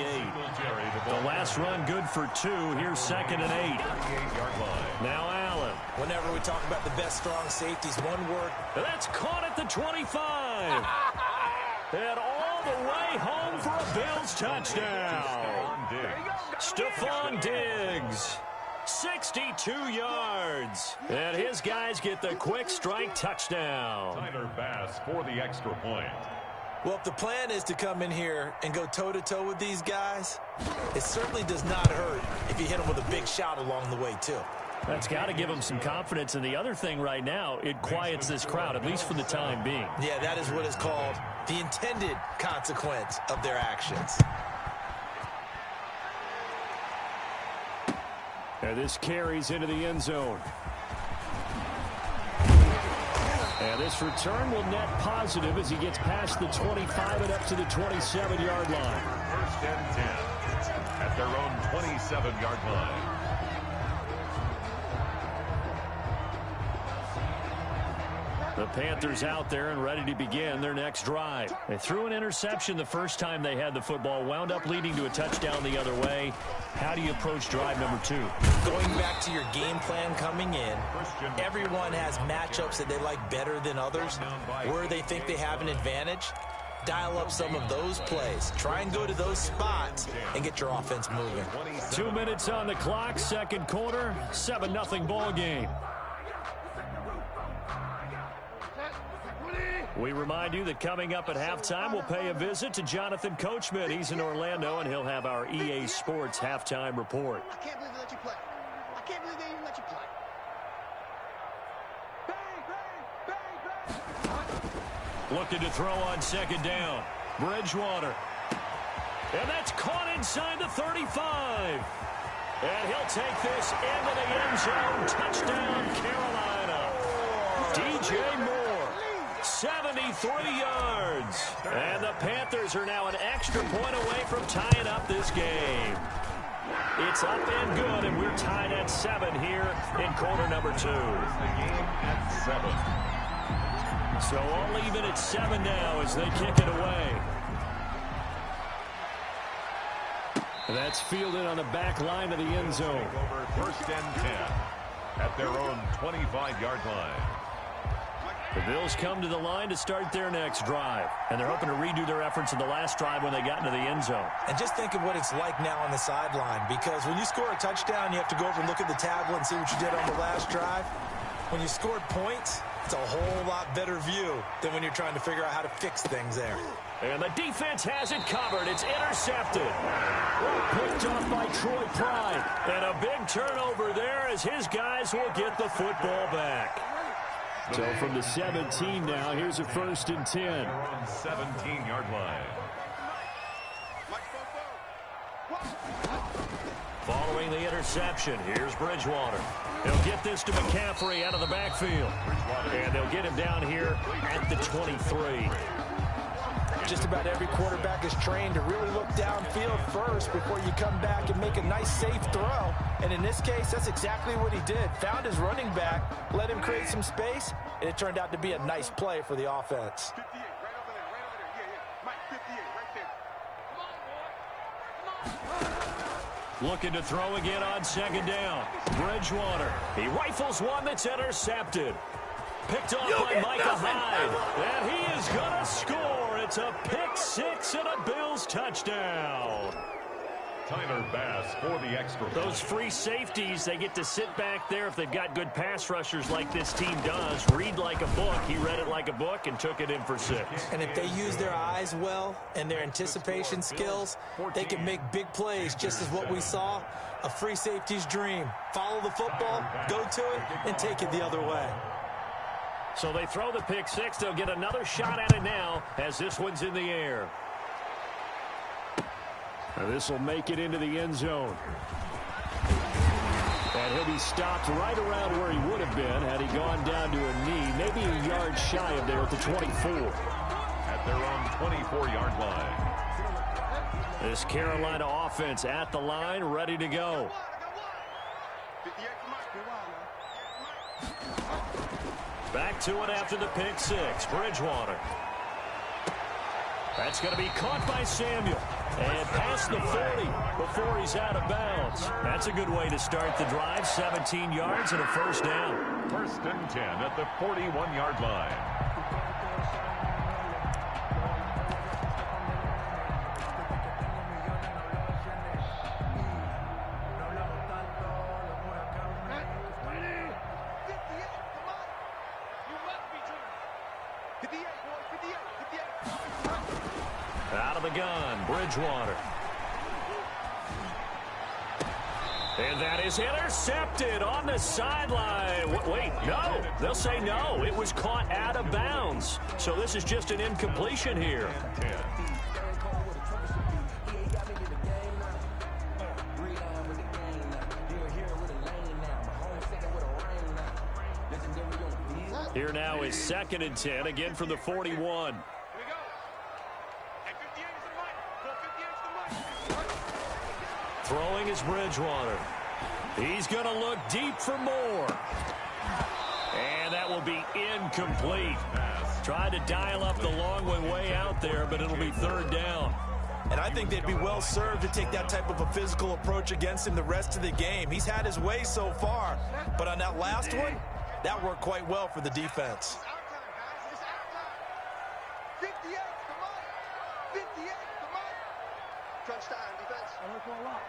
The last run good for 2. Here's 2nd and 8. Now Allen. Whenever we talk about the best strong safeties, one word. That's caught at the 25. And all the way home for a Bills touchdown. Stephon Diggs. 62 yards. And his guys get the quick strike touchdown. Tyler Bass for the extra point. Well, if the plan is to come in here and go toe-to-toe with these guys, it certainly does not hurt if you hit them with a big shot along the way, too. That's got to give them some confidence. And the other thing right now, it quiets this crowd, at least for the time being. Yeah, that is what is called the intended consequence of their actions. And this carries into the end zone. And this return will net positive as he gets past the 25 and up to the 27-yard line. 1st and 10 at their own 27-yard line. The Panthers out there and ready to begin their next drive. They threw an interception the first time they had the football, wound up leading to a touchdown the other way. How do you approach drive number 2? Going back to your game plan coming in, everyone has matchups that they like better than others, where they think they have an advantage. Dial up some of those plays. Try and go to those spots and get your offense moving. 2 minutes on the clock, 2nd quarter, 7-0 ball game. We remind you that coming up at halftime, we'll pay a visit to Jonathan Coachman. He's in Orlando, and he'll have our EA Sports halftime report. I can't believe they let you play. I can't believe they even let you play. Bang, bang, bang, bang. Looking to throw on 2nd down. Bridgewater. And that's caught inside the 35. And he'll take this into the end zone. Touchdown, Carolina. DJ Moore. 73 yards. And the Panthers are now an extra point away from tying up this game. It's up and good, and we're tied at 7 here in quarter number 2. The game at 7. So all even at 7 now as they kick it away. And that's fielded on the back line of the end zone. Over 1st and 10 at their own 25-yard line. The Bills come to the line to start their next drive. And they're hoping to redo their efforts in the last drive when they got into the end zone. And just think of what it's like now on the sideline, because when you score a touchdown, you have to go over and look at the tablet and see what you did on the last drive. When you scored points, it's a whole lot better view than when you're trying to figure out how to fix things there. And the defense has it covered. It's intercepted. Picked off by Troy Pride. And a big turnover there as his guys will get the football back. So from the 17 now, here's a 1st and 10. They're on 17-yard line. Following the interception, here's Bridgewater. He'll get this to McCaffrey out of the backfield. And they'll get him down here at the 23. Just about every quarterback is trained to really look downfield first before you come back and make a nice, safe throw. And in this case, that's exactly what he did. Found his running back, let him create some space, and it turned out to be a nice play for the offense. 58, right over there, right over there. Yeah, yeah. Mike, 58, right there. Come on, boy. Looking to throw again on 2nd down. Bridgewater. He rifles one that's intercepted. Picked off by Micah Hyde. And he is going to score. It's a pick 6 and a Bills touchdown. Tyler Bass for the extra point. Those free safeties, they get to sit back there if they've got good pass rushers like this team does. Read like a book. He read it like a book and took it in for 6. And if they use their eyes well and their anticipation skills, they can make big plays, just as what we saw. A free safety's dream. Follow the football, go to it, and take it the other way. So they throw the pick 6. They'll get another shot at it now as this one's in the air. This will make it into the end zone. And he'll be stopped right around where he would have been had he gone down to a knee, maybe a yard shy of there at the 24. At their own 24-yard line. This Carolina offense at the line, ready to go. 58 for Mike. Back to it after the pick 6. Bridgewater. That's going to be caught by Samuel. And past the 40 before he's out of bounds. That's a good way to start the drive. 17 yards and a 1st down. 1st and 10 at the 41-yard line. Out of the gun, Bridgewater. And that is intercepted on the sideline. Wait, no. They'll say no. It was caught out of bounds. So this is just an incompletion here. Here now is 2nd and 10, again from the 41. Throwing is Bridgewater. He's going to look deep for more. And that will be incomplete. Tried to dial up the long way out there, but it'll be 3rd down. And I think they'd be well served to take that type of a physical approach against him the rest of the game. He's had his way so far, but on that last one, that worked quite well for the defense. 58 for Mike. 58 for Mike. Crunch time, defense. I work a lot.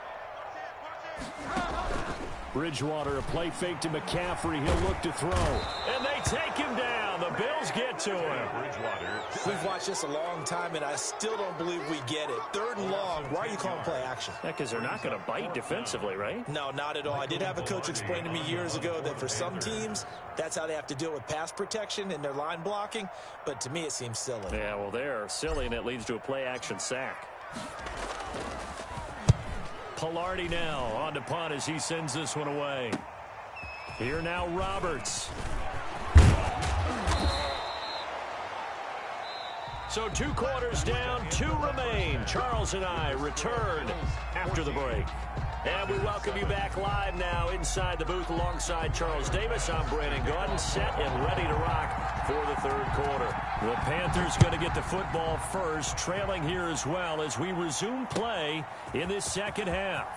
Bridgewater, a play fake to McCaffrey. He'll look to throw. And they take him down. The Bills get to him. Bridgewater. We've watched this a long time, and I still don't believe we get it. 3rd and long. Why are you calling play action? Yeah, because they're not going to bite defensively, right? No, not at all. I did have a coach explain to me years ago that for some teams, that's how they have to deal with pass protection and their line blocking. But to me, it seems silly. Yeah, well, they're silly, and it leads to a play-action sack. Pilardi now on to punt as he sends this one away. Here now, Roberts. So 2 quarters down, 2 remain. Charles and I return after the break. And we welcome you back live now inside the booth alongside Charles Davis. I'm Brandon Gaudin, set and ready to rock for the 3rd quarter. The Panthers going to get the football first, trailing here as well as we resume play in this 2nd half.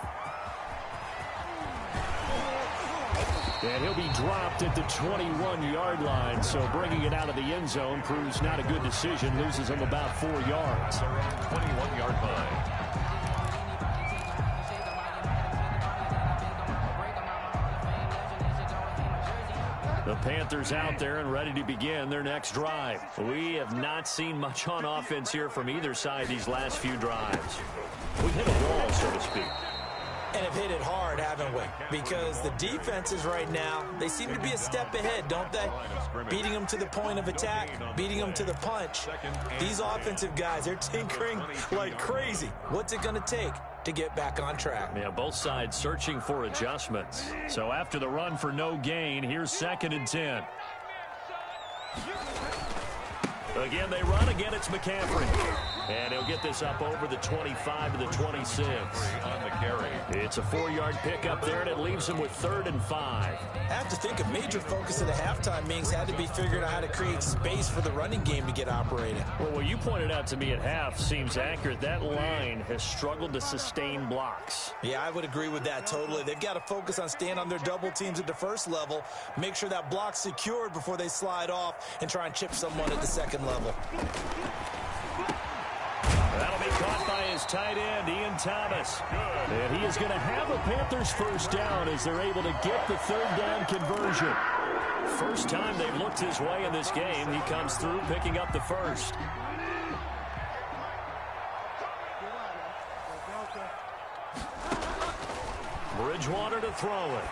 And he'll be dropped at the 21-yard line, so bringing it out of the end zone proves not a good decision. Loses him about 4 yards. They're on 21-yard line. The Panthers out there and ready to begin their next drive. We have not seen much on offense here from either side these last few drives. We hit a wall, so to speak. And have hit it hard, haven't we? Because the defenses right now, they seem to be a step ahead, don't they? Beating them to the point of attack, beating them to the punch. These offensive guys, they're tinkering like crazy. What's it going to take to get back on track? Yeah, both sides searching for adjustments. So after the run for no gain, here's 2nd and 10. Again, they run. Again, it's McCaffrey. And he'll get this up over the 25 to the 26. On the carry. It's a 4-yard pickup there, and it leaves him with 3rd and 5. I have to think a major focus at the halftime means had to be figuring out how to create space for the running game to get operating. Well, what you pointed out to me at half seems accurate. That line has struggled to sustain blocks. Yeah, I would agree with that totally. They've got to focus on staying on their double teams at the first level, make sure that block's secured before they slide off and try and chip someone at the second level. That'll be caught by his tight end, Ian Thomas. And he is going to have a Panthers first down as they're able to get the 3rd down conversion. First time they've looked his way in this game. He comes through picking up the first. Bridgewater to throw it.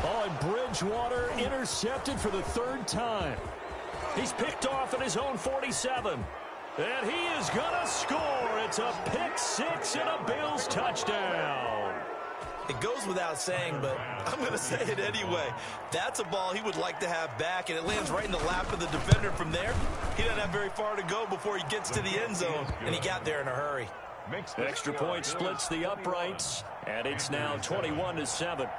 Oh, and Bridgewater intercepted for the 3rd time. He's picked off at his own 47. And he is going to score. It's a pick 6 and a Bills touchdown. It goes without saying, but I'm going to say it anyway. That's a ball he would like to have back, and it lands right in the lap of the defender from there. He doesn't have very far to go before he gets to the end zone, and he got there in a hurry. Extra point splits the uprights, and it's now 21-7.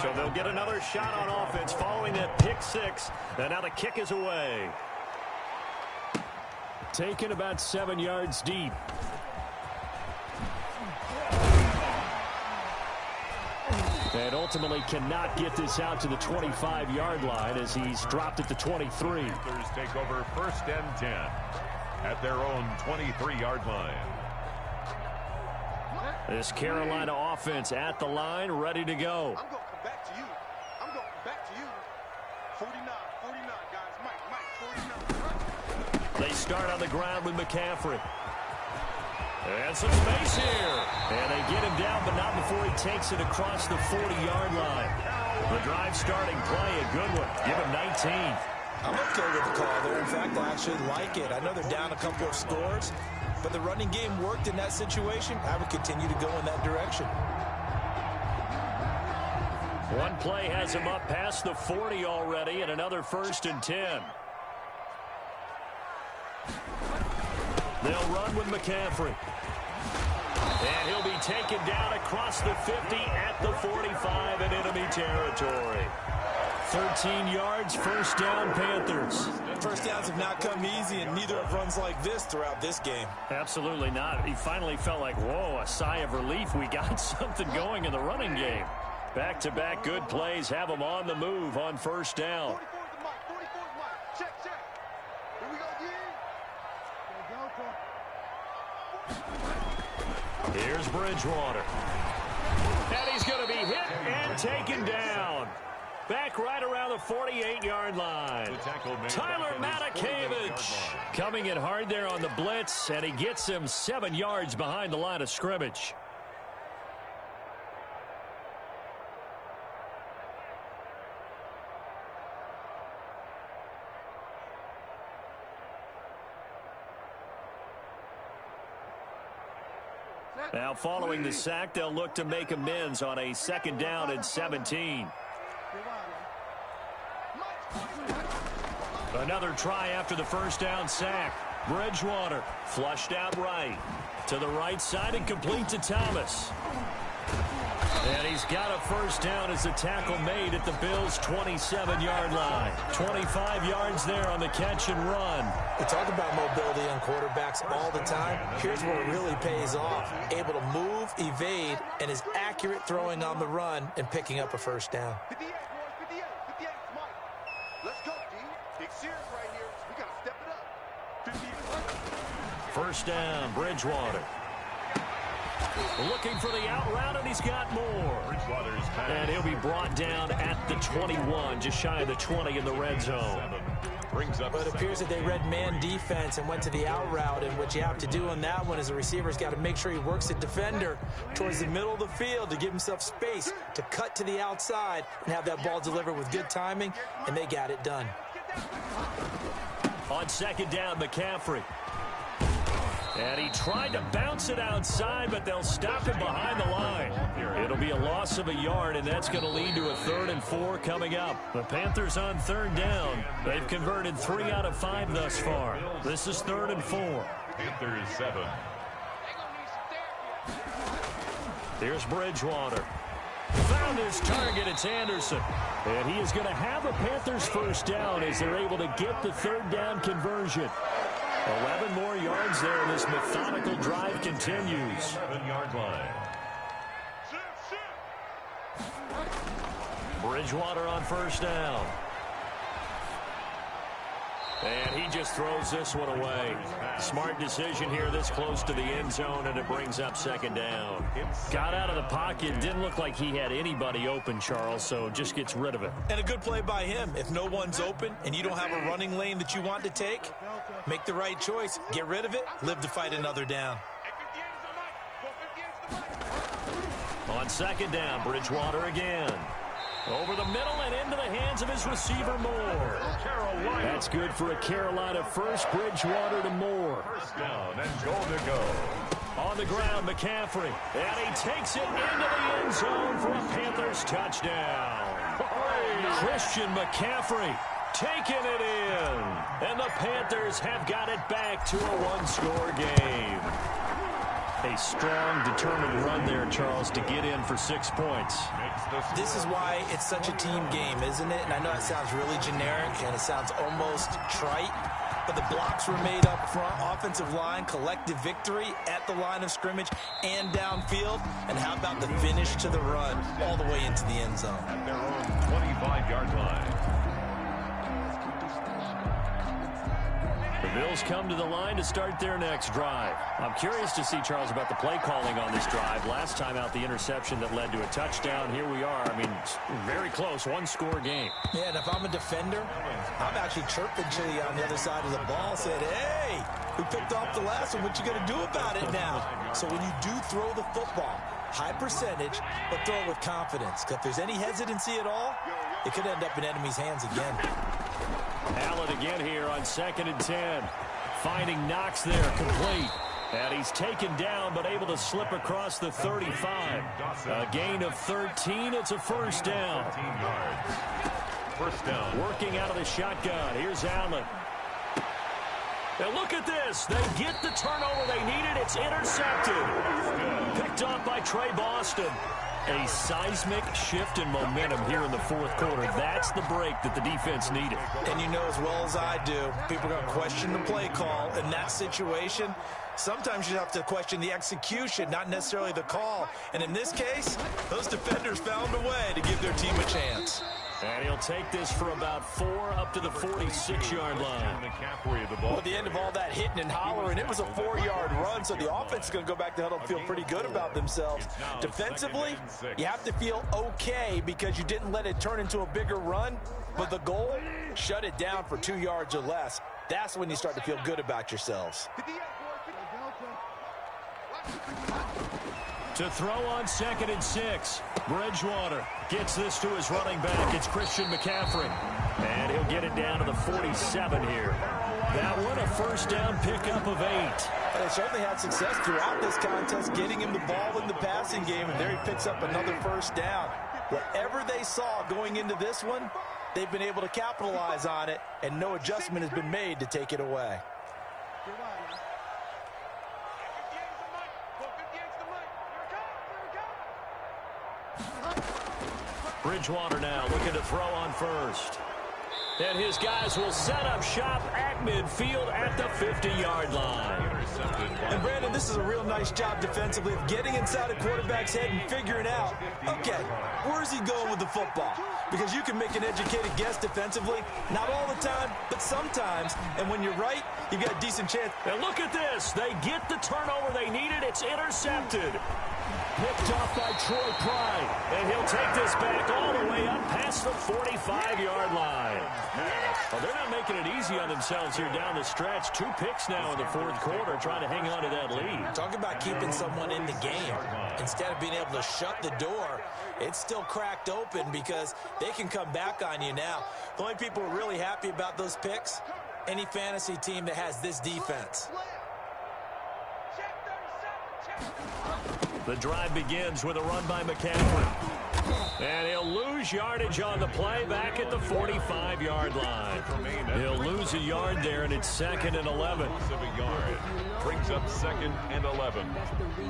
So they'll get another shot on offense following that pick 6, and now the kick is away. Taken about 7 yards deep. And ultimately cannot get this out to the 25-yard line as he's dropped at the 23. Panthers take over 1st and 10 at their own 23-yard line. This Carolina offense at the line, ready to go. I'm going to come back to you. I'm going to come back to you. 49, guys. Mike, 49. They start on the ground with McCaffrey. And some space here. And they get him down, but not before he takes it across the 40-yard line. The drive starting play, a good one. Give him 19. I'm okay with the call there. In fact, I actually like it. I know they're down a couple of scores, but the running game worked in that situation. I would continue to go in that direction. One play has him up past the 40 already, and another 1st and 10. They'll run with McCaffrey. And he'll be taken down across the 50 at the 45 in enemy territory. 13 yards, first down, Panthers. First downs have not come easy, and neither have runs like this throughout this game. Absolutely not. He finally felt like, whoa, a sigh of relief. We got something going in the running game. Back-to-back good plays have him on the move on first down. 44 is Mike. 44 is Mike. Check. Here we go again. Here's Bridgewater. And he's going to be hit and taken down. Back right around the 48-yard line. Tyler Matakevich coming in hard there on the blitz, and he gets him 7 yards behind the line of scrimmage. Now following the sack, they'll look to make amends on a 2nd down and 17. Another try after the first down sack. Bridgewater flushed out right. To the right side and complete to Thomas. And he's got a first down as the tackle made at the Bills' 27-yard line. 25 yards there on the catch and run. We talk about mobility on quarterbacks all the time. Here's where it really pays off. Able to move, evade, and is accurate throwing on the run and picking up a first down. 58, boys. 58 is Mike. Let's go, D. Big series right here. We got to step it up. 58. First down, Bridgewater. Looking for the out route, and he's got more. And he'll be brought down at the 21, just shy of the 20 in the red zone. But it appears that they read man defense and went to the out route, and what you have to do on that one is the receiver's got to make sure he works the defender towards the middle of the field to give himself space to cut to the outside and have that ball delivered with good timing, and they got it done. On second down, McCaffrey. And he tried to bounce it outside, but they'll stop him behind the line. It'll be a loss of a yard, and that's going to lead to a 3rd and 4 coming up. The Panthers on third down. They've converted 3 out of 5 thus far. This is 3rd and 4. Panthers 7. Here's Bridgewater. Found his target. It's Anderson. And he is going to have a Panthers first down as they're able to get the 3rd down conversion. 11 more yards there, and this methodical drive continues. 7-yard line. Bridgewater on first down. And he just throws this one away. Smart decision here this close to the end zone, and it brings up second down. Got out of the pocket. Didn't look like he had anybody open, Charles, so just gets rid of it. And a good play by him. If no one's open and you don't have a running lane that you want to take, make the right choice. Get rid of it. Live to fight another down. On second down, Bridgewater again. Over the middle and into the hands of his receiver, Moore. That's good for a Carolina first. Bridgewater to Moore. First down and goal to go. On the ground, McCaffrey. And he takes it into the end zone for a Panthers touchdown. Christian McCaffrey taking it in. And the Panthers have got it back to a one-score game. A strong, determined run there, Charles, to get in for 6 points. This is why it's such a team game, isn't it? And I know it sounds really generic and it sounds almost trite, but the blocks were made up front, offensive line, collective victory at the line of scrimmage and downfield. And how about the finish to the run all the way into the end zone? At their own 25-yard line. The Bills come to the line to start their next drive. I'm curious to see, Charles, about the play calling on this drive. Last time out, the interception that led to a touchdown. Here we are. I mean, very close, one-score game. Yeah, and if I'm a defender, I'm actually chirping to you on the other side of the ball, saying, hey, we picked off the last one. What you going to do about it now? So when you do throw the football, high percentage, but throw it with confidence. Because if there's any hesitancy at all, it could end up in enemy's hands again. Allen again here on 2nd and 10. Finding Knox there, complete. And he's taken down, but able to slip across the 35. A gain of 13. It's a first down. 13 yards. First down. Working out of the shotgun. Here's Allen. Now look at this. They get the turnover they needed. It's intercepted. Picked off by Trey Boston. A seismic shift in momentum here in the fourth quarter. That's the break that the defense needed. And you know as well as I do, people are going to question the play call in that situation. Sometimes you have to question the execution, not necessarily the call. And in this case, those defenders found a way to give their team a chance. And he'll take this for about 4 up to the 46-yard line. Well, at the end of all that hitting and hollering, it was a 4-yard run, so the offense is going to go back to huddle and feel pretty good about themselves. Defensively, you have to feel okay because you didn't let it turn into a bigger run, but the goal, shut it down for 2 yards or less. That's when you start to feel good about yourselves. To throw on 2nd and 6. Bridgewater gets this to his running back. It's Christian McCaffrey. And he'll get it down to the 47 here. That one, a first down pickup of 8. They certainly had success throughout this contest, getting him the ball in the passing game, and there he picks up another first down. Whatever they saw going into this one, they've been able to capitalize on it, and no adjustment has been made to take it away. Bridgewater now looking to throw on first. And his guys will set up shop at midfield at the 50-yard line. And, Brandon, this is a real nice job defensively of getting inside a quarterback's head and figuring out, okay, where's he going with the football? Because you can make an educated guess defensively, not all the time, but sometimes. And when you're right, you've got a decent chance. And look at this. They get the turnover they needed. It's intercepted. Picked off by Troy Pride. And he'll take this back all the way up past the 45-yard line. Well, they're not making it easy on themselves here down the stretch. 2 picks now in the fourth quarter, trying to hang on to that lead. Talk about keeping someone in the game. Instead of being able to shut the door, it's still cracked open because they can come back on you now. The only people who are really happy about those picks, any fantasy team that has this defense. The drive begins with a run by McCaffrey. And he'll lose yardage on the play back at the 45-yard line. He'll lose a yard there, and it's 2nd and 11. Brings up 2nd and 11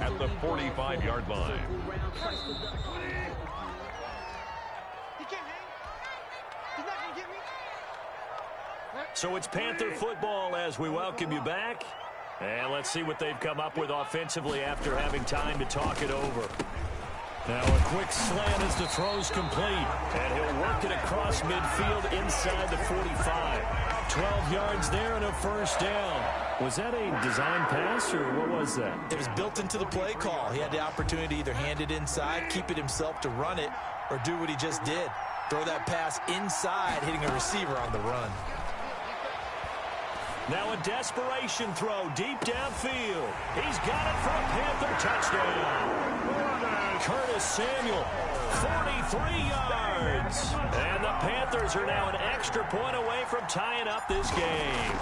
at the 45-yard line. So it's Panther football as we welcome you back. And let's see what they've come up with offensively after having time to talk it over. Now a quick slant as the throw's complete. And he'll work it across midfield inside the 45. 12 yards there and a first down. Was that a design pass or what was that? It was built into the play call. He had the opportunity to either hand it inside, keep it himself to run it, or do what he just did. Throw that pass inside, hitting a receiver on the run. Now a desperation throw deep downfield. He's got it for a Panther touchdown. Curtis Samuel, 43 yards. And the Panthers are now an extra point away from tying up this game.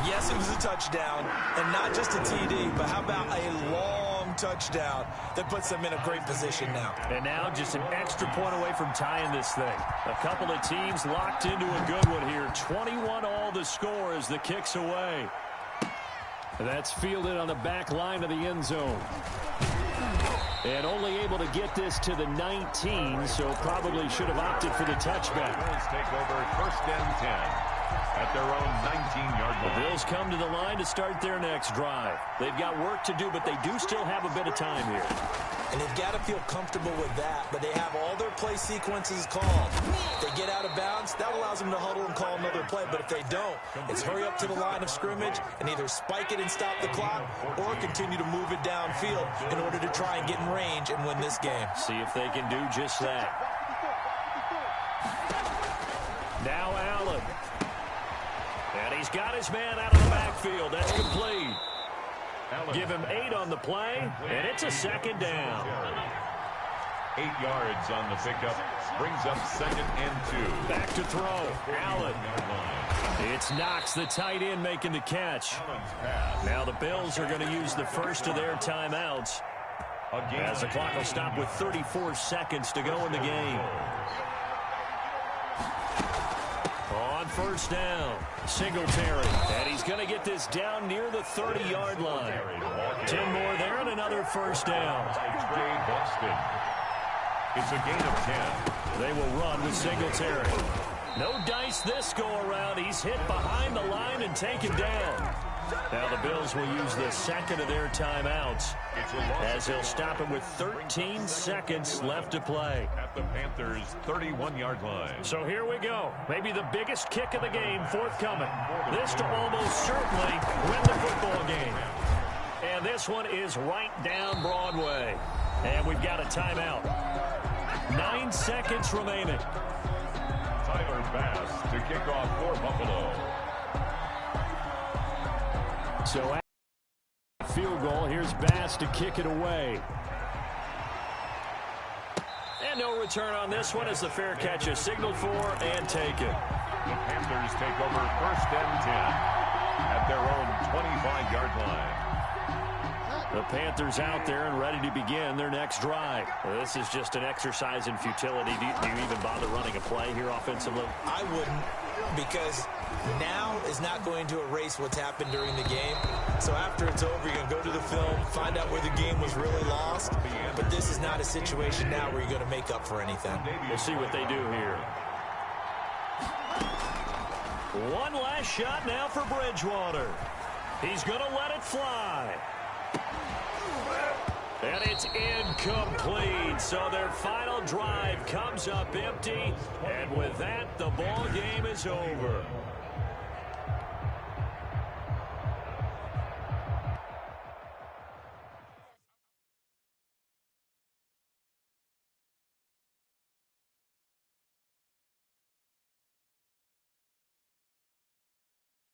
Yes, it was a touchdown, and not just a TD, but how about a long touchdown that puts them in a great position now. And now just an extra point away from tying this thing. A couple of teams locked into a good one here. 21 all the score as the kick's away. That's fielded on the back line of the end zone. And only able to get this to the 19, so probably should have opted for the touchback. Bills take over 1st and 10. At their own 19-yard line. The Bills come to the line to start their next drive. They've got work to do, but they do still have a bit of time here. And they've got to feel comfortable with that, but they have all their play sequences called. If they get out of bounds, that allows them to huddle and call another play, but if they don't, it's hurry up to the line of scrimmage and either spike it and stop the clock or continue to move it downfield in order to try and get in range and win this game. See if they can do just that. Now Allen. And he's got his man out of the backfield. That's complete. Give him 8 on the play, and it's a 2nd down. 8 yards on the pickup. Brings up 2nd and 2. Back to throw. Allen. It's Knox, the tight end, making the catch. Now the Bills are going to use the first of their timeouts as the clock will stop with 34 seconds to go in the game. On first down, Singletary, and he's going to get this down near the 30-yard line. 10 more there and another first down. Boston. It's a gain of 10. They will run with Singletary. No dice this go-around. He's hit behind the line and taken down. Now the Bills will use the second of their timeouts as they'll stop it with 13 seconds left to play. At the Panthers' 31-yard line. So here we go. Maybe the biggest kick of the game forthcoming. This to almost certainly win the football game. And this one is right down Broadway. And we've got a timeout. 9 seconds remaining. Tyler Bass to kick off for Buffalo. So field goal. Here's Bass to kick it away. And no return on this one as the fair catch is signaled for and taken. The Panthers take over 1st and 10 at their own 25-yard line. The Panthers out there and ready to begin their next drive. Well, this is just an exercise in futility. Do you even bother running a play here offensively? I wouldn't, because now is not going to erase what's happened during the game. So after it's over, you're going to go to the film, find out where the game was really lost. But this is not a situation now where you're going to make up for anything. We'll see what they do here. One last shot now for Bridgewater. He's going to let it fly. And it's incomplete. So their final drive comes up empty. And with that, the ball game is over.